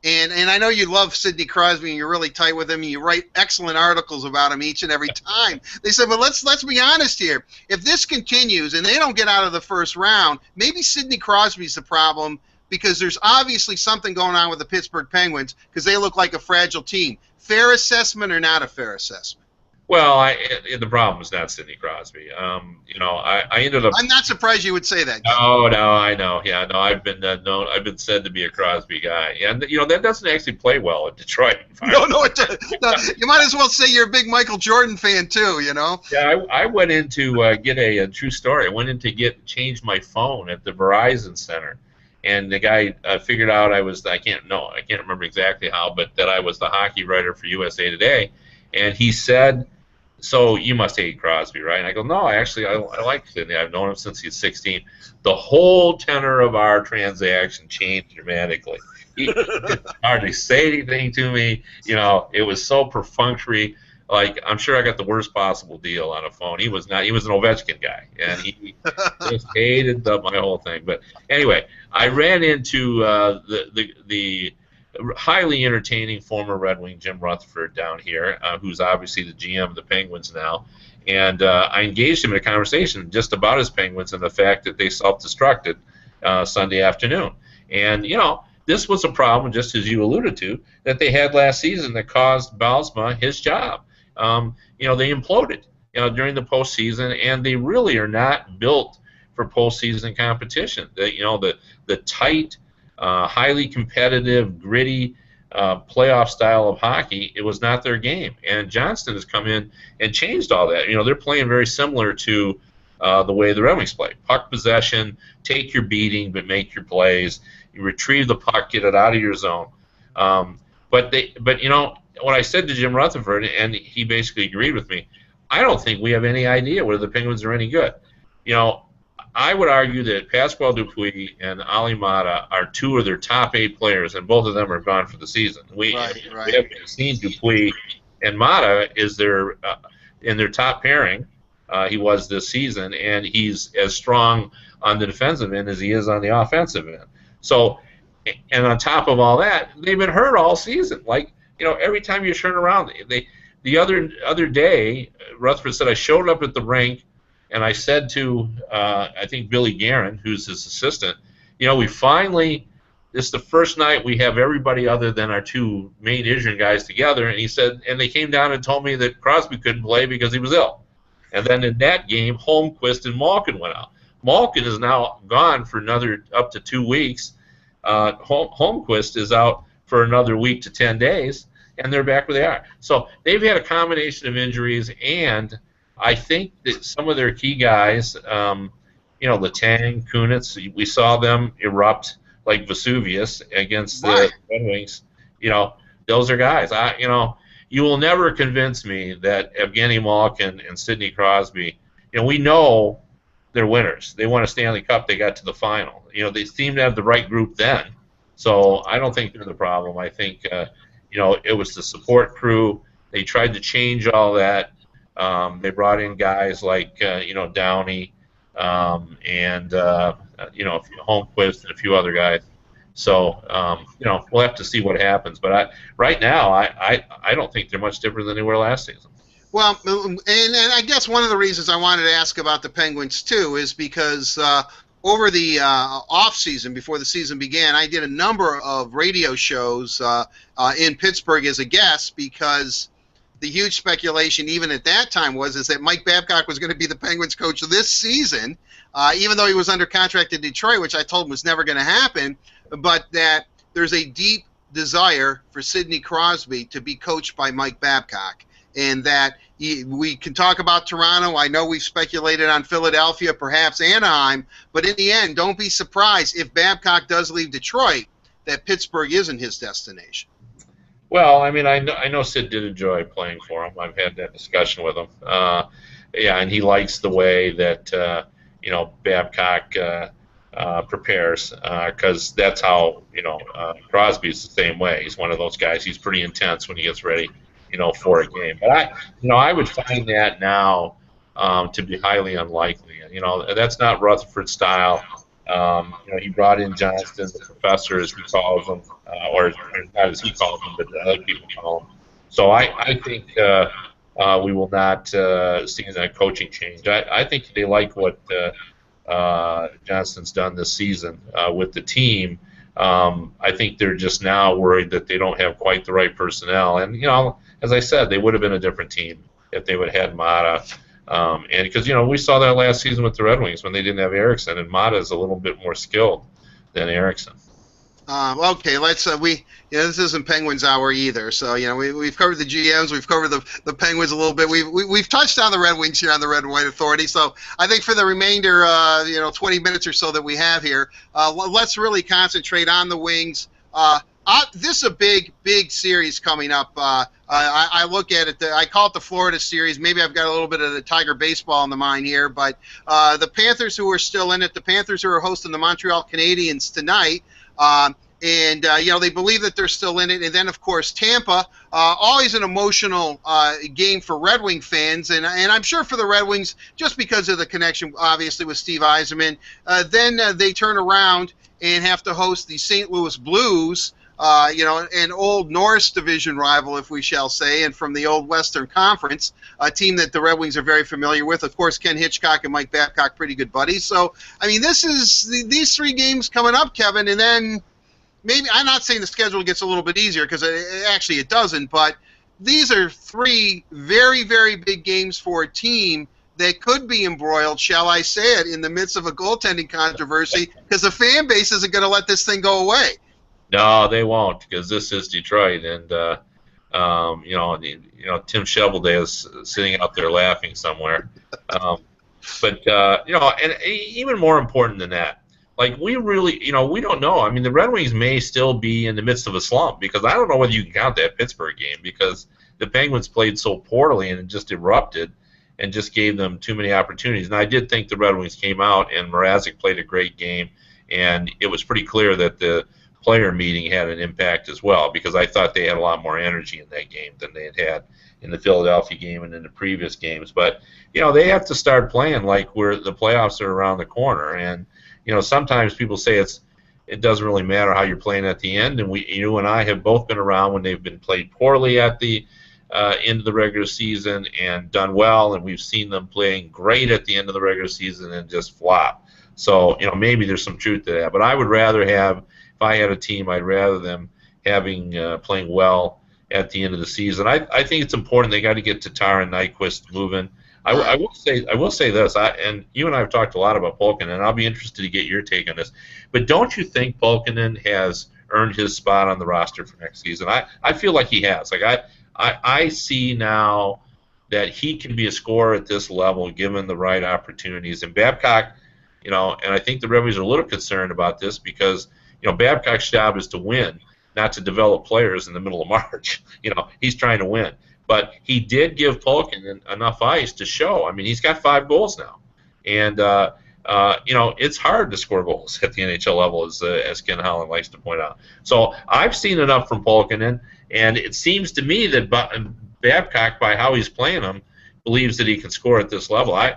And I know you love Sidney Crosby and you're really tight with him and you write excellent articles about him each and every time. They said, well, let's be honest here. If this continues and they don't get out of the first round, maybe Sidney Crosby's the problem, because there's obviously something going on with the Pittsburgh Penguins because they look like a fragile team. Fair assessment or not a fair assessment? Well, the problem is not Sidney Crosby. I ended up. I'm not surprised you would say that. Oh no, I know. Yeah, no, I've been known. I've been said to be a Crosby guy, and that doesn't actually play well at Detroit. No, it doesn't. No, you might as well say you're a big Michael Jordan fan too. Yeah, I went in to get a true story. I went in to change my phone at the Verizon Center. and the guy figured out I can't remember exactly how, but that I was the hockey writer for USA Today, and he said, "So you must hate Crosby, right?" And I go, "No, I like Sidney. I've known him since he's 16." The whole tenor of our transaction changed dramatically. He didn't hardly say anything to me. It was so perfunctory. Like, I'm sure I got the worst possible deal on a phone. He was not. He was an Ovechkin guy, and he just hated my whole thing. But anyway, I ran into the highly entertaining former Red Wing Jim Rutherford down here, who's obviously the GM of the Penguins now, and I engaged him in a conversation just about his Penguins and the fact that they self-destructed Sunday afternoon. And this was a problem, just as you alluded to, that they had last season that caused Bylsma his job. They imploded, during the postseason, and they really are not built for postseason competition. The tight, highly competitive, gritty playoff style of hockey, it was not their game. And Johnston has come in and changed all that. They're playing very similar to the way the Red Wings play. Puck possession, take your beating, but make your plays. You retrieve the puck, get it out of your zone. But what I said to Jim Rutherford, and he basically agreed with me, I don't think we have any idea whether the Penguins are any good. I would argue that Pascal Dupuis and Ali Mata are two of their top 8 players, and both of them are gone for the season. We haven't seen Dupuis, and Mata is in their top pairing. He was this season, and he's as strong on the defensive end as he is on the offensive end. So, and on top of all that, they've been hurt all season. Like, every time you turn around, the other day, Rutherford said, I showed up at the rink, and I said to, I think Billy Guerin, who's his assistant, we finally, this is the first night we have everybody other than our 2 main Asian guys together, and he said, and they came down and told me that Crosby couldn't play because he was ill. And then in that game, Holmquist and Malkin went out. Malkin is now gone for another up to 2 weeks. Holmquist is out for another week to 10 days, and they're back where they are. So they've had a combination of injuries, and I think that some of their key guys, Letang, Kunitz, we saw them erupt like Vesuvius against the Red Wings. Those are guys. You will never convince me that Evgeny Malkin and Sidney Crosby, we know they're winners. They won a Stanley Cup. They got to the final. They seem to have the right group then. So I don't think they're the problem. I think, it was the support crew. They tried to change all that. They brought in guys like, Downey and, Holmquist and a few other guys. So, we'll have to see what happens. But right now, I don't think they're much different than they were last season. Well, and I guess one of the reasons I wanted to ask about the Penguins, too, is because over the off-season, before the season began, I did a number of radio shows in Pittsburgh as a guest, because the huge speculation even at that time is that Mike Babcock was going to be the Penguins coach of this season, even though he was under contract in Detroit, which I told him was never going to happen, but that there's a deep desire for Sidney Crosby to be coached by Mike Babcock, and that we can talk about Toronto. I know we've speculated on Philadelphia, perhaps Anaheim, but in the end, don't be surprised if Babcock does leave Detroit, that Pittsburgh isn't his destination. Well, I mean, I know Sid did enjoy playing for him. I've had that discussion with him. And he likes the way that Babcock prepares, because that's how Crosby's the same way. He's one of those guys. He's pretty intense when he gets ready, for a game. But I would find that now to be highly unlikely. That's not Rutherford's style. He brought in Johnston, the professor, as he calls him, or not as he calls him, but other people call him. So I think we will not see that coaching change. I think they like what Johnston's done this season with the team. I think they're just now worried that they don't have quite the right personnel. And, as I said, they would have been a different team if they would have had Mata. And because, we saw that last season with the Red Wings when they didn't have Eriksson, and Mata is a little bit more skilled than Eriksson. Okay, let's this isn't Penguins hour either. So we've covered the GMs, we've covered the Penguins a little bit. We've touched on the Red Wings here on the Red and White Authority. So I think for the remainder 20 minutes or so that we have here, let's really concentrate on the Wings. This is a big series coming up. I look at it. I call it the Florida series. Maybe I've got a little bit of the Tiger baseball in the mind here, but the Panthers who are still in it, the Panthers who are hosting the Montreal Canadiens tonight. They believe that they're still in it. And then, of course, Tampa, always an emotional game for Red Wing fans. And I'm sure for the Red Wings, just because of the connection, obviously, with Steve Yzerman. Then they turn around and have to host the St. Louis Blues, an old Norris division rival, if we shall say, and from the old Western Conference, a team that the Red Wings are very familiar with. Of course, Ken Hitchcock and Mike Babcock, pretty good buddies. So, I mean, this is these three games coming up, Kevin, and then maybe I'm not saying the schedule gets a little bit easier because it doesn't, but these are three very, very big games for a team that could be embroiled, shall I say it, in the midst of a goaltending controversy because the fan base isn't going to let this thing go away. No, they won't, because this is Detroit, and Tim Shovelday is sitting out there laughing somewhere. And even more important than that, like we really, we don't know. I mean, the Red Wings may still be in the midst of a slump because I don't know whether you can count that Pittsburgh game because the Penguins played so poorly and it just erupted and just gave them too many opportunities. And I did think the Red Wings came out and Mrazek played a great game, and it was pretty clear that the player meeting had an impact as well because I thought they had a lot more energy in that game than they had in the Philadelphia game and in the previous games. But, they have to start playing like where the playoffs are around the corner. And, sometimes people say it doesn't really matter how you're playing at the end. And you and I have both been around when they've been played poorly at the end of the regular season and done well. And we've seen them playing great at the end of the regular season and just flop. So, maybe there's some truth to that. But I would rather have, if I had a team, I'd rather them having playing well at the end of the season. I think it's important. They got to get Tatar and Nyquist moving. I will say this, and you and I have talked a lot about Pulkkinen, and I'll be interested to get your take on this. But don't you think Pulkkinen has earned his spot on the roster for next season? I feel like he has. Like I see now that he can be a scorer at this level given the right opportunities. And Babcock, and I think the Red Wings are a little concerned about this because Babcock's job is to win, not to develop players in the middle of March. He's trying to win. But he did give Pulkkinen enough ice to show. I mean, he's got 5 goals now. And, it's hard to score goals at the NHL level, as Ken Holland likes to point out. So I've seen enough from Pulkkinen, and it seems to me that Babcock, by how he's playing him, believes that he can score at this level. I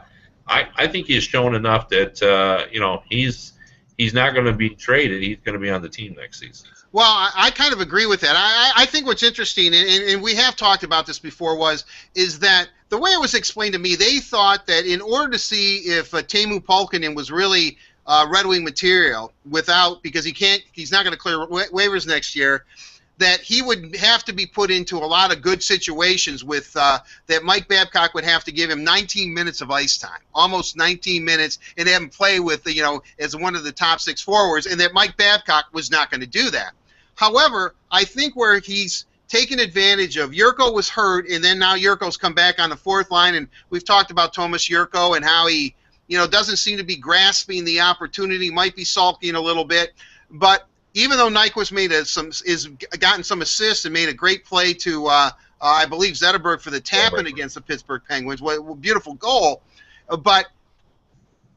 think he has shown enough that, he's not going to be traded. He's going to be on the team next season. Well, I kind of agree with that. I think what's interesting, and we have talked about this before, is that the way it was explained to me, they thought that in order to see if Teemu Pulkkinen was really Red Wing material, because he's not going to clear waivers next year, that he would have to be put into a lot of good situations with that Mike Babcock would have to give him 19 minutes of ice time, almost 19 minutes, and have him play with, as one of the top 6 forwards, and that Mike Babcock was not going to do that. However, I think where he's taken advantage of, Yurko was hurt, and then now Yurko's come back on the 4th line, and we've talked about Thomas Yurko and how he, doesn't seem to be grasping the opportunity, might be sulking a little bit, but even though Nyquist is gotten some assists and made a great play to, I believe, Zetterberg for the tap-in against the Pittsburgh Penguins, what a beautiful goal. But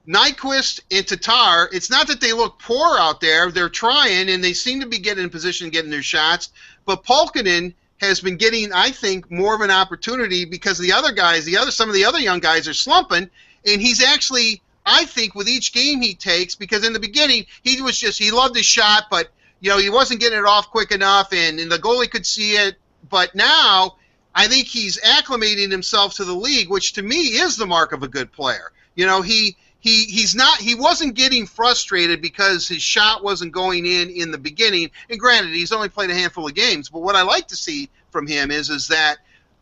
Nyquist and Tatar, it's not that they look poor out there. They're trying, and they seem to be getting in position, getting their shots. But Pulkkinen has been getting, I think, more of an opportunity because the other guys, some of the other young guys are slumping, and he's actually, I think, with each game he takes, because in the beginning he loved his shot, but he wasn't getting it off quick enough, and the goalie could see it. But now I think he's acclimating himself to the league, which to me is the mark of a good player. He wasn't getting frustrated because his shot wasn't going in the beginning. And granted, he's only played a handful of games, but what I like to see from him is that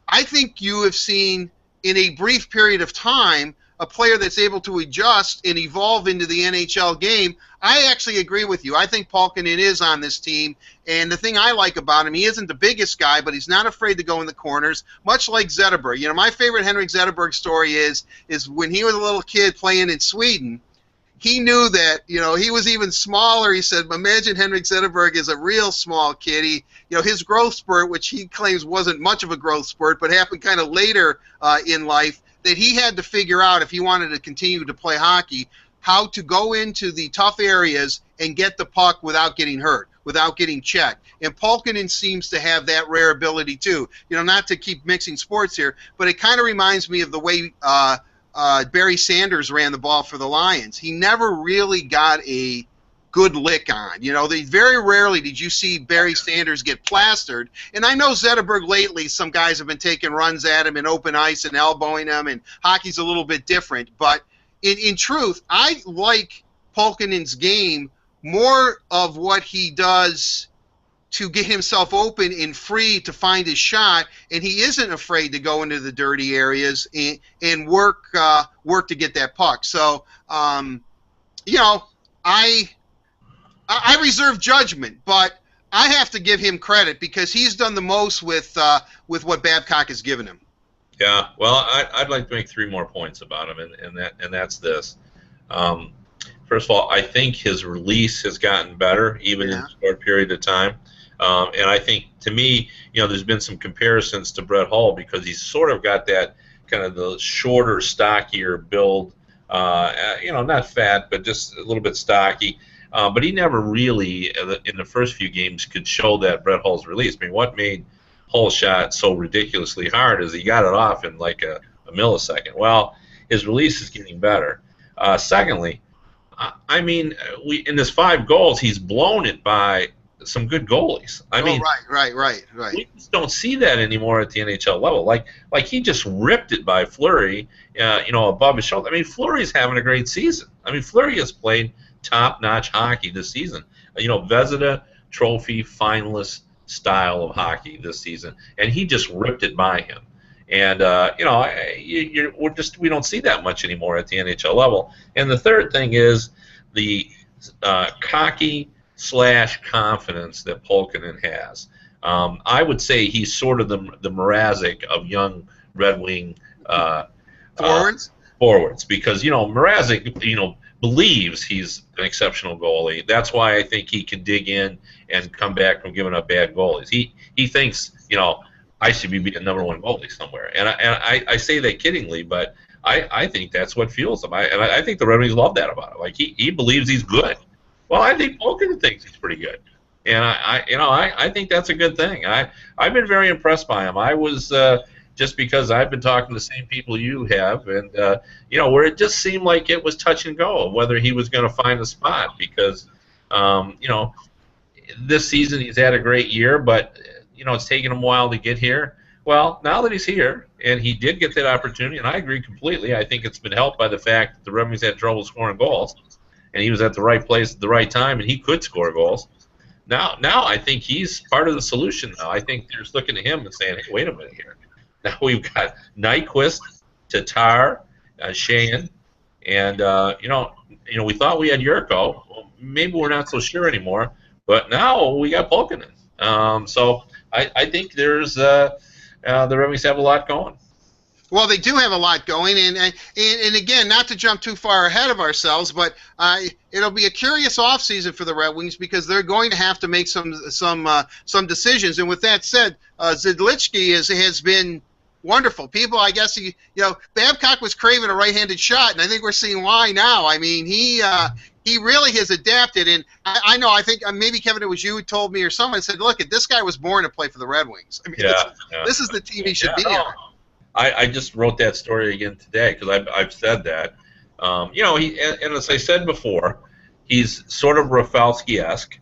I think you have seen in a brief period of time a player that's able to adjust and evolve into the NHL game, I actually agree with you. I think Pulkkinen is on this team, and the thing I like about him, he isn't the biggest guy, but he's not afraid to go in the corners, much like Zetterberg. You know, my favorite Henrik Zetterberg story is when he was a little kid playing in Sweden, he knew that, you know, he was even smaller. He said, imagine Henrik Zetterberg is a real small kid. He, you know, his growth spurt, which he claims wasn't much of a growth spurt, but happened kind of later in life, that he had to figure out if he wanted to continue to play hockey, how to go into the tough areas and get the puck without getting hurt, without getting checked. And Pulkkinen seems to have that rare ability too. You know, not to keep mixing sports here, but it kind of reminds me of the way Barry Sanders ran the ball for the Lions. He never really got a good lick on. You know, very rarely did you see Barry Sanders get plastered. And I know Zetterberg lately, some guys have been taking runs at him in open ice and elbowing him, and hockey's a little bit different. But in truth, I like Pulkkinen's game more of what he does to get himself open and free to find his shot, and he isn't afraid to go into the dirty areas and work to get that puck. So, you know, I reserve judgment, but I have to give him credit because he's done the most with what Babcock has given him. Yeah, well, I'd like to make 3 more points about him, and that's this. First of all, I think his release has gotten better, even in a short period of time. And I think, to me, you know, there's been some comparisons to Brett Hull because he's sort of got that kind of the shorter, stockier build. You know, not fat, but just a little bit stocky. But he never really, in the first few games, could show that Brett Hull's release. I mean, what made Hull's shot so ridiculously hard is he got it off in like a millisecond. Well, his release is getting better. Secondly, I mean, in his 5 goals, he's blown it by some good goalies. I mean, right. We just don't see that anymore at the NHL level. Like he just ripped it by Fleury, you know, above his shoulder. I mean, Fleury's having a great season. I mean, Fleury has played top-notch hockey this season. You know, Vezina Trophy finalist style of hockey this season, and he just ripped it by him. And you know, we don't see that much anymore at the NHL level. And the third thing is the cocky / confidence that Pulkkinen has. I would say he's sort of the Mrazek of young Red Wing forwards, because, you know, Mrazek, you know, believes he's an exceptional goalie. That's why I think he can dig in and come back from giving up bad goalies. He thinks, you know, I should be a #1 goalie somewhere, and I say that kiddingly, but I think that's what fuels him. I think the Red Wings love that about him. Like he believes he's good. Well, I think Pulkkinen thinks he's pretty good, and I think that's a good thing. I've been very impressed by him. I was just because I've been talking to the same people you have, and you know, where it just seemed like it was touch and go of whether he was going to find a spot, because you know, this season he's had a great year, but you know, it's taken him a while to get here. Well, now that he's here, and he did get that opportunity, and I agree completely. I think it's been helped by the fact that the Red Wings had trouble scoring goals, and he was at the right place at the right time, and he could score goals. Now I think he's part of the solution now. I think they're looking at him and saying, hey, wait a minute here. Now we've got Nyquist, Tatar, Sheahan, and you know, we thought we had Yurko. Well, maybe we're not so sure anymore, but now we got Pulkkinen. So I think there's the Red Wings have a lot going. Well, they do have a lot going, and again, not to jump too far ahead of ourselves, but it'll be a curious offseason for the Red Wings because they're going to have to make some decisions. And with that said, Zidlichki has been wonderful. People, I guess, you know, Babcock was craving a right-handed shot, and I think we're seeing why now. I mean, he really has adapted, and I think maybe, Kevin, it was you who told me or someone said, look, this guy was born to play for the Red Wings. I mean, this is the team he should be on. I just wrote that story again today because I've said that. You know, and as I said before, he's sort of Rafalski-esque.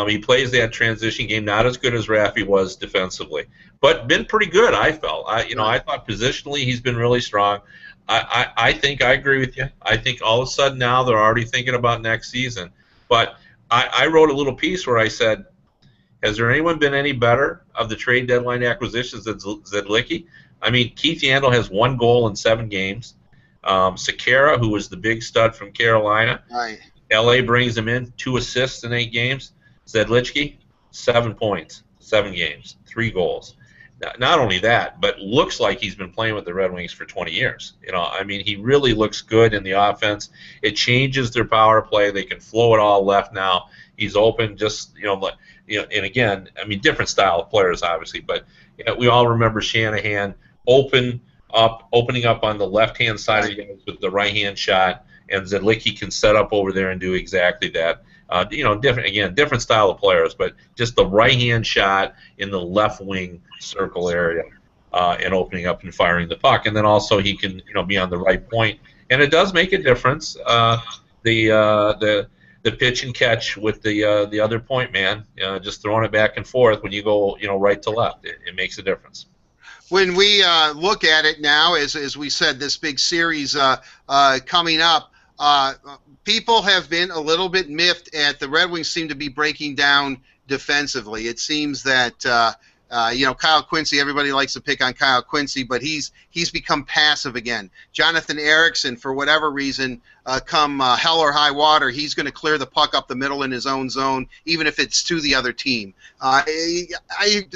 He plays that transition game, not as good as Raffy was defensively, but been pretty good, I felt. I thought positionally he's been really strong. I think I agree with you. I think all of a sudden now they're already thinking about next season. But I wrote a little piece where I said, has there anyone been any better of the trade deadline acquisitions than Zidlichki? I mean, Keith Yandle has 1 goal in 7 games. Sekera, who was the big stud from Carolina. Right. LA brings him in, 2 assists in 8 games. Zedlichki, 7 points, 7 games, 3 goals. Not only that, but looks like he's been playing with the Red Wings for 20 years. I mean, he really looks good in the offense. It changes their power play. They can flow it all left now. He's open, and again, I mean, different style of players, obviously, but we all remember Shanahan opening up on the left-hand side of the ice with the right-hand shot, and Zedlichki can set up over there and do exactly that. Different style of players, but just the right-hand shot in the left wing circle area, and opening up and firing the puck, and then also he can be on the right point, and it does make a difference. The pitch and catch with the other point man, just throwing it back and forth when you go right to left, it makes a difference. When we look at it now, as we said, this big series coming up. People have been a little bit miffed at the Red Wings seem to be breaking down defensively. It seems that Kyle Quincy, everybody likes to pick on Kyle Quincy, but he's become passive again. Jonathan Ericsson, for whatever reason, come hell or high water, he's going to clear the puck up the middle in his own zone, even if it's to the other team.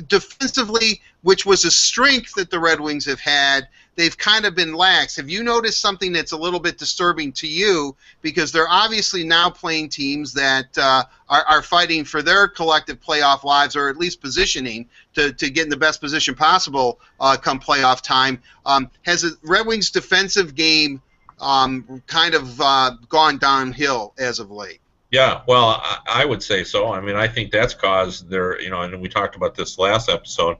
Defensively, which was a strength that the Red Wings have had, they've kind of been lax. Have you noticed something that's a little bit disturbing to you? Because they're obviously now playing teams that are fighting for their collective playoff lives, or at least positioning to get in the best position possible come playoff time. Has the Red Wings defensive game kind of gone downhill as of late? Yeah, well, I would say so. I mean, I think that's caused their, and we talked about this last episode,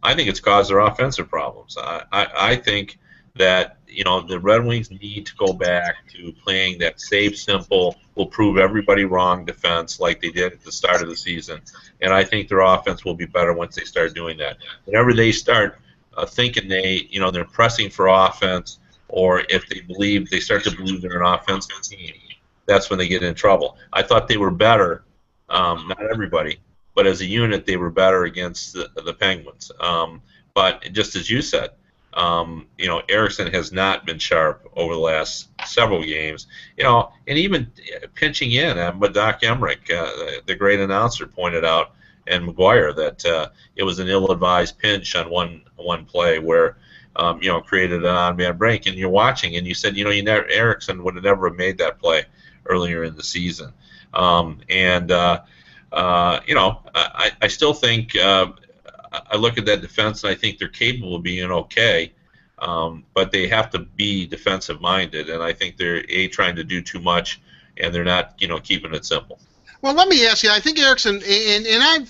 I think it's caused their offensive problems. I think that, the Red Wings need to go back to playing that safe, simple, will prove everybody wrong defense like they did at the start of the season. And I think their offense will be better once they start doing that. Whenever they start thinking they're pressing for offense, or if they start to believe they're an offensive team, that's when they get in trouble. I thought they were better, not everybody, but as a unit they were better against the Penguins. But just as you said, Ericsson has not been sharp over the last several games. And even pinching in, but Doc Emmerich, the great announcer, pointed out, and McGuire, that it was an ill-advised pinch on one play where created an on-man break, and you're watching, and you said, Ericsson would have never made that play earlier in the season. I still think I look at that defense, and I think they're capable of being okay, but they have to be defensive-minded, and I think they're trying to do too much, and they're not keeping it simple. Well, let me ask you. I think Ericsson, and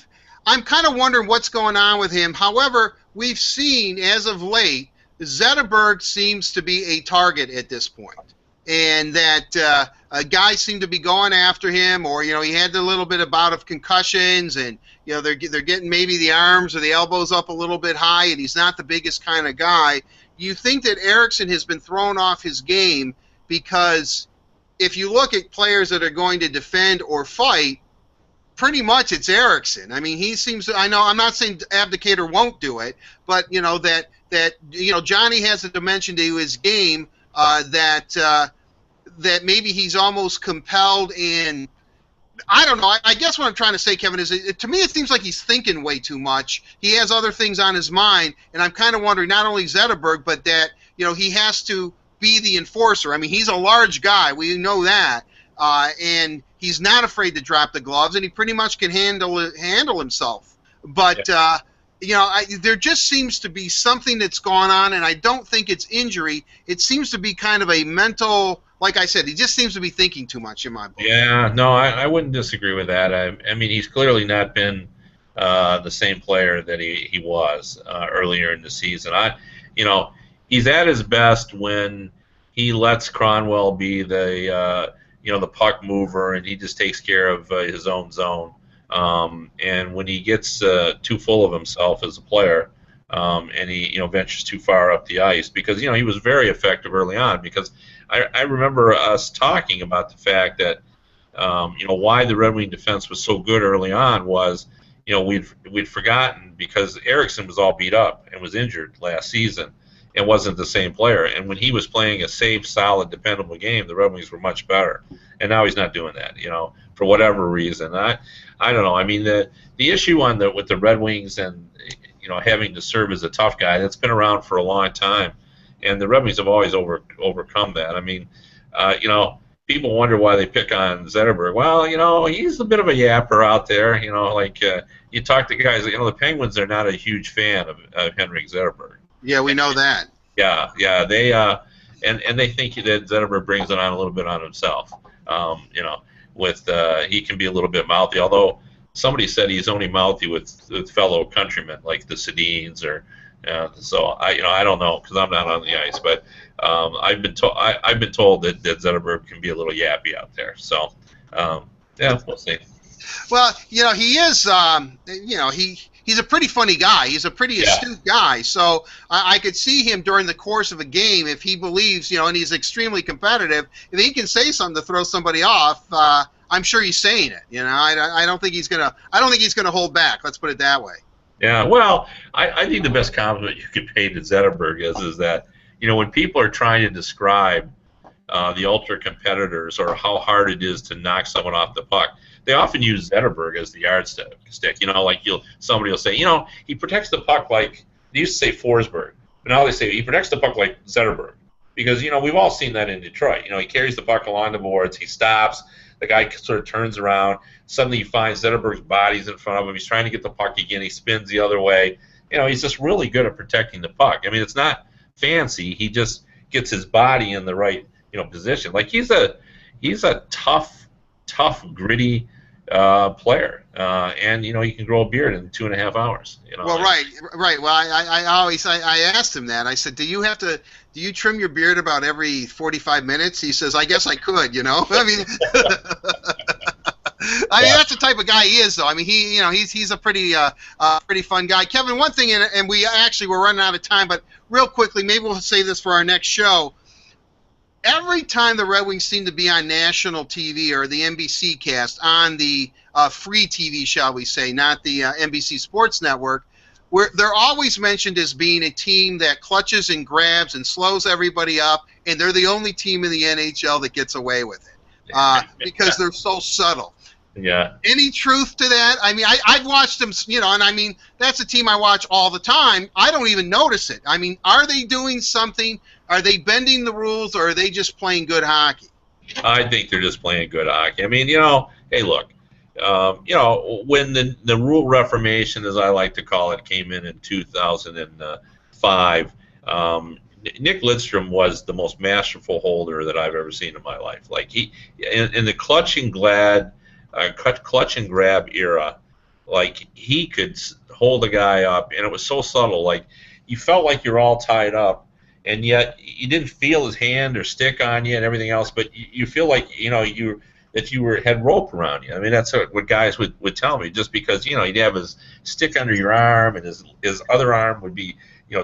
I'm kind of wondering what's going on with him. However, we've seen as of late, Zetterberg seems to be a target at this point, and that guys seem to be going after him, or he had a little bit of bout of concussions, and they're getting maybe the arms or the elbows up a little bit high, and he's not the biggest kind of guy. You think that Ericsson has been thrown off his game? Because if you look at players that are going to defend or fight, pretty much it's Ericsson. I mean, he seems to, I know, I'm not saying Abdicator won't do it, but that Johnny has a dimension to his game that maybe he's almost compelled in. I don't know. I guess what I'm trying to say, Kevin, is to me it seems like he's thinking way too much. He has other things on his mind, and I'm kind of wondering not only Zetterberg, but that he has to be the enforcer. I mean, he's a large guy. We know that, and he's not afraid to drop the gloves, and he pretty much can handle himself. But there just seems to be something that's gone on, and I don't think it's injury. It seems to be kind of a mental. Like I said, he just seems to be thinking too much in my book. Yeah, no, I wouldn't disagree with that. I mean, he's clearly not been the same player that he was earlier in the season. He's at his best when he lets Cronwell be the puck mover, and he just takes care of his own zone. And when he gets too full of himself as a player, and he ventures too far up the ice, because he was very effective early on. Because I remember us talking about the fact that why the Red Wing defense was so good early on was we'd forgotten, because Ericsson was all beat up and was injured last season, and wasn't the same player. And when he was playing a safe, solid, dependable game, the Red Wings were much better. And now he's not doing that, for whatever reason. I don't know. I mean, the issue with the Red Wings and having to serve as a tough guy, that's been around for a long time, and the Red Wings have always overcome that. I mean, people wonder why they pick on Zetterberg. Well, he's a bit of a yapper out there. You talk to guys. The Penguins are not a huge fan of Henrik Zetterberg. Yeah, we know that. Yeah, they and they think that Zetterberg brings it on a little bit on himself. He can be a little bit mouthy. Although somebody said he's only mouthy with fellow countrymen like the Sedins or. So I don't know because I'm not on the ice, but I've been told that Zetterberg can be a little yappy out there. So we'll see. Well, he is. He's a pretty funny guy. He's a pretty astute guy. So I could see him during the course of a game if he believes, and he's extremely competitive. If he can say something to throw somebody off, I'm sure he's saying it. I don't think he's gonna. I don't think he's gonna hold back. Let's put it that way. Yeah, well, I think the best compliment you could pay to Zetterberg is that, when people are trying to describe the ultra competitors or how hard it is to knock someone off the puck, they often use Zetterberg as the yardstick. Somebody will say, he protects the puck like, they used to say Forsberg, but now they say he protects the puck like Zetterberg. Because, we've all seen that in Detroit. He carries the puck along the boards, he stops, the guy sort of turns around, suddenly he finds Zetterberg's body's in front of him, he's trying to get the puck again, he spins the other way. He's just really good at protecting the puck. I mean, it's not fancy, he just gets his body in the right, position. Like, he's a tough, gritty player, and he can grow a beard in 2.5 hours. Well, right. Well, I asked him that. I said, do you trim your beard about every 45 minutes? He says, I guess I could. I mean, that's the type of guy he is, though. I mean, he's a pretty fun guy. Kevin, one thing, and we're running out of time, but real quickly, maybe we'll save this for our next show. Every time the Red Wings seem to be on national TV or the NBC cast, on the free TV, shall we say, not the NBC Sports Network, they're always mentioned as being a team that clutches and grabs and slows everybody up, and they're the only team in the NHL that gets away with it because they're so subtle. Yeah. Any truth to that? I mean, I've watched them, and I mean, that's a team I watch all the time. I don't even notice it. I mean, are they doing something? Are they bending the rules, or are they just playing good hockey? I think they're just playing good hockey. I mean, hey, look, when the rule reformation, as I like to call it, came in 2005, Nick Lidstrom was the most masterful holder that I've ever seen in my life. Like, he in the clutch and grab era, like, he could hold a guy up, and it was so subtle. Like, you felt like you're all tied up, and yet you didn't feel his hand or stick on you and everything else, but you feel like had rope around you. I mean, that's what guys would tell me, just because he'd have his stick under your arm and his other arm would be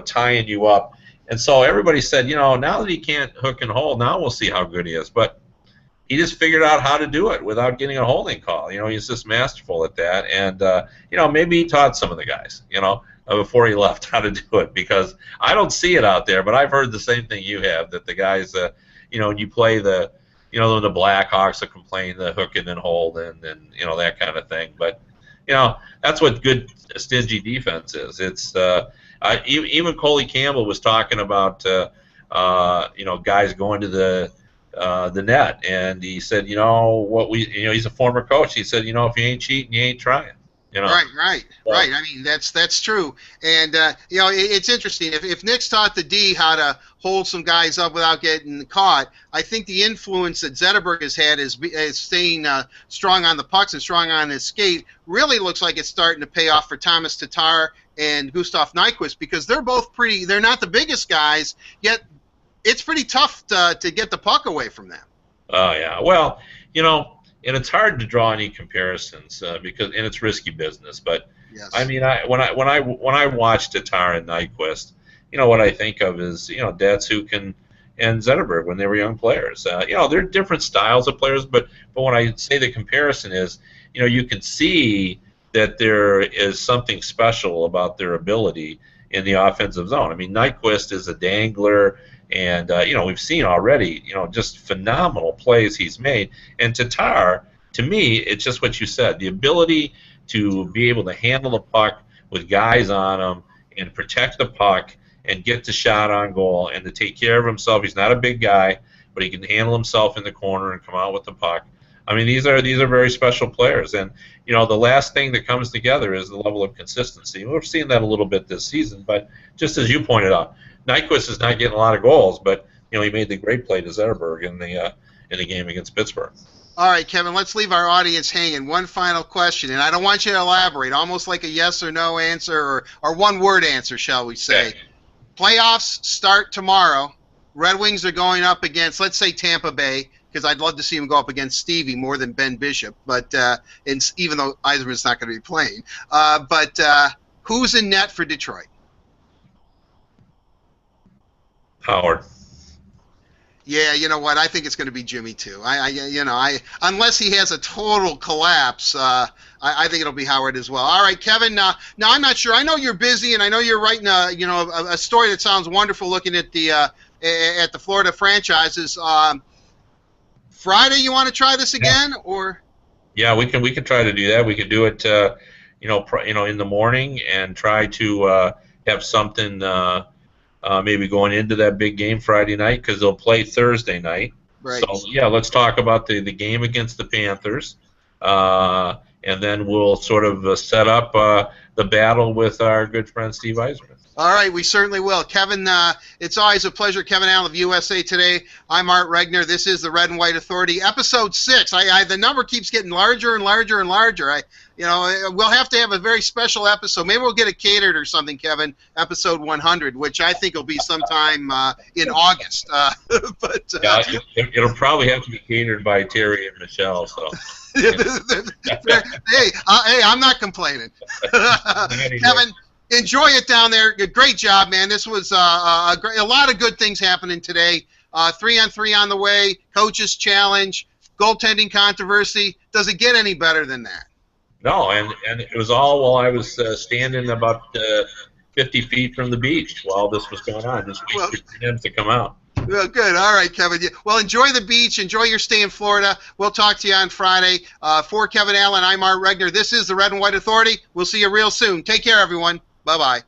tying you up, and so everybody said, now that he can't hook and hold, now we'll see how good he is. But he just figured out how to do it without getting a holding call. He's just masterful at that, and maybe he taught some of the guys, before he left, how to do it, because I don't see it out there, but I've heard the same thing you have, that the guys, when you play the Blackhawks that complain the hook and then hold and that kind of thing. But that's what good stingy defense is. It's even Coley Campbell was talking about guys going to the net, and he said, he's a former coach. He said, if you ain't cheating, you ain't trying. Right. I mean, that's true. And it's interesting. If Nick's taught the D how to hold some guys up without getting caught, I think the influence that Zetterberg has had is staying strong on the pucks and strong on his skate. Really looks like it's starting to pay off for Thomas Tatar and Gustav Nyquist, because they're both pretty. They're not the biggest guys, yet it's pretty tough to get the puck away from them. Oh yeah. Well, and it's hard to draw any comparisons because it's risky business. But yes. I mean, when I watch Tatar and Nyquist, what I think of is Datsuk and Zetterberg when they were young players. They're different styles of players, but when I say the comparison is, you can see that there is something special about their ability, in the offensive zone. I mean, Nyquist is a dangler, and we've seen already, just phenomenal plays he's made. And Tatar, to me, it's just what you said, the ability to be able to handle the puck with guys on him and protect the puck and get the shot on goal and to take care of himself. He's not a big guy, but he can handle himself in the corner and come out with the puck. I mean, these are very special players, and the last thing that comes together is the level of consistency. We're seeing that a little bit this season, but just as you pointed out, Nyquist is not getting a lot of goals, but he made the great play to Zetterberg in the game against Pittsburgh. All right, Kevin, let's leave our audience hanging. One final question, and I don't want you to elaborate, almost like a yes or no answer or one-word answer, shall we say. Okay. Playoffs start tomorrow. Red Wings are going up against, let's say, Tampa Bay, because I'd love to see him go up against Stevie more than Ben Bishop, but even though Yzerman's not going to be playing. But who's in net for Detroit? Howard. Yeah, you know what? I think it's going to be Jimmy too. Unless he has a total collapse, I think it'll be Howard as well. All right, Kevin. Now I'm not sure. I know you're busy, and I know you're writing a story that sounds wonderful. Looking at the Florida franchises. Friday, you want to try this again, or? Yeah, we can try to do that. We could do it, in the morning and try to have something. Maybe going into that big game Friday night because they'll play Thursday night. Right. So, yeah, let's talk about the game against the Panthers, and then we'll sort of set up the battle with our good friend Steve Yzerman. All right, we certainly will. Kevin, it's always a pleasure. Kevin Allen of USA Today. I'm Art Regner. This is the Red and White Authority, Episode 6. The number keeps getting larger and larger and larger. We'll have to have a very special episode. Maybe we'll get it catered or something, Kevin, Episode 100, which I think will be sometime in August. Yeah, it'll probably have to be catered by Terry and Michelle. So. Hey, I'm not complaining. Kevin, enjoy it down there. Great job, man. This was a lot of good things happening today. 3-on-3 on the way, coaches challenge, goaltending controversy. Does it get any better than that? No, and it was all while I was standing about 50 feet from the beach while this was going on. Just waiting for him to come out. Well, good. All right, Kevin. Well, enjoy the beach. Enjoy your stay in Florida. We'll talk to you on Friday. For Kevin Allen, I'm Art Regner. This is the Red and White Authority. We'll see you real soon. Take care, everyone. Bye-bye.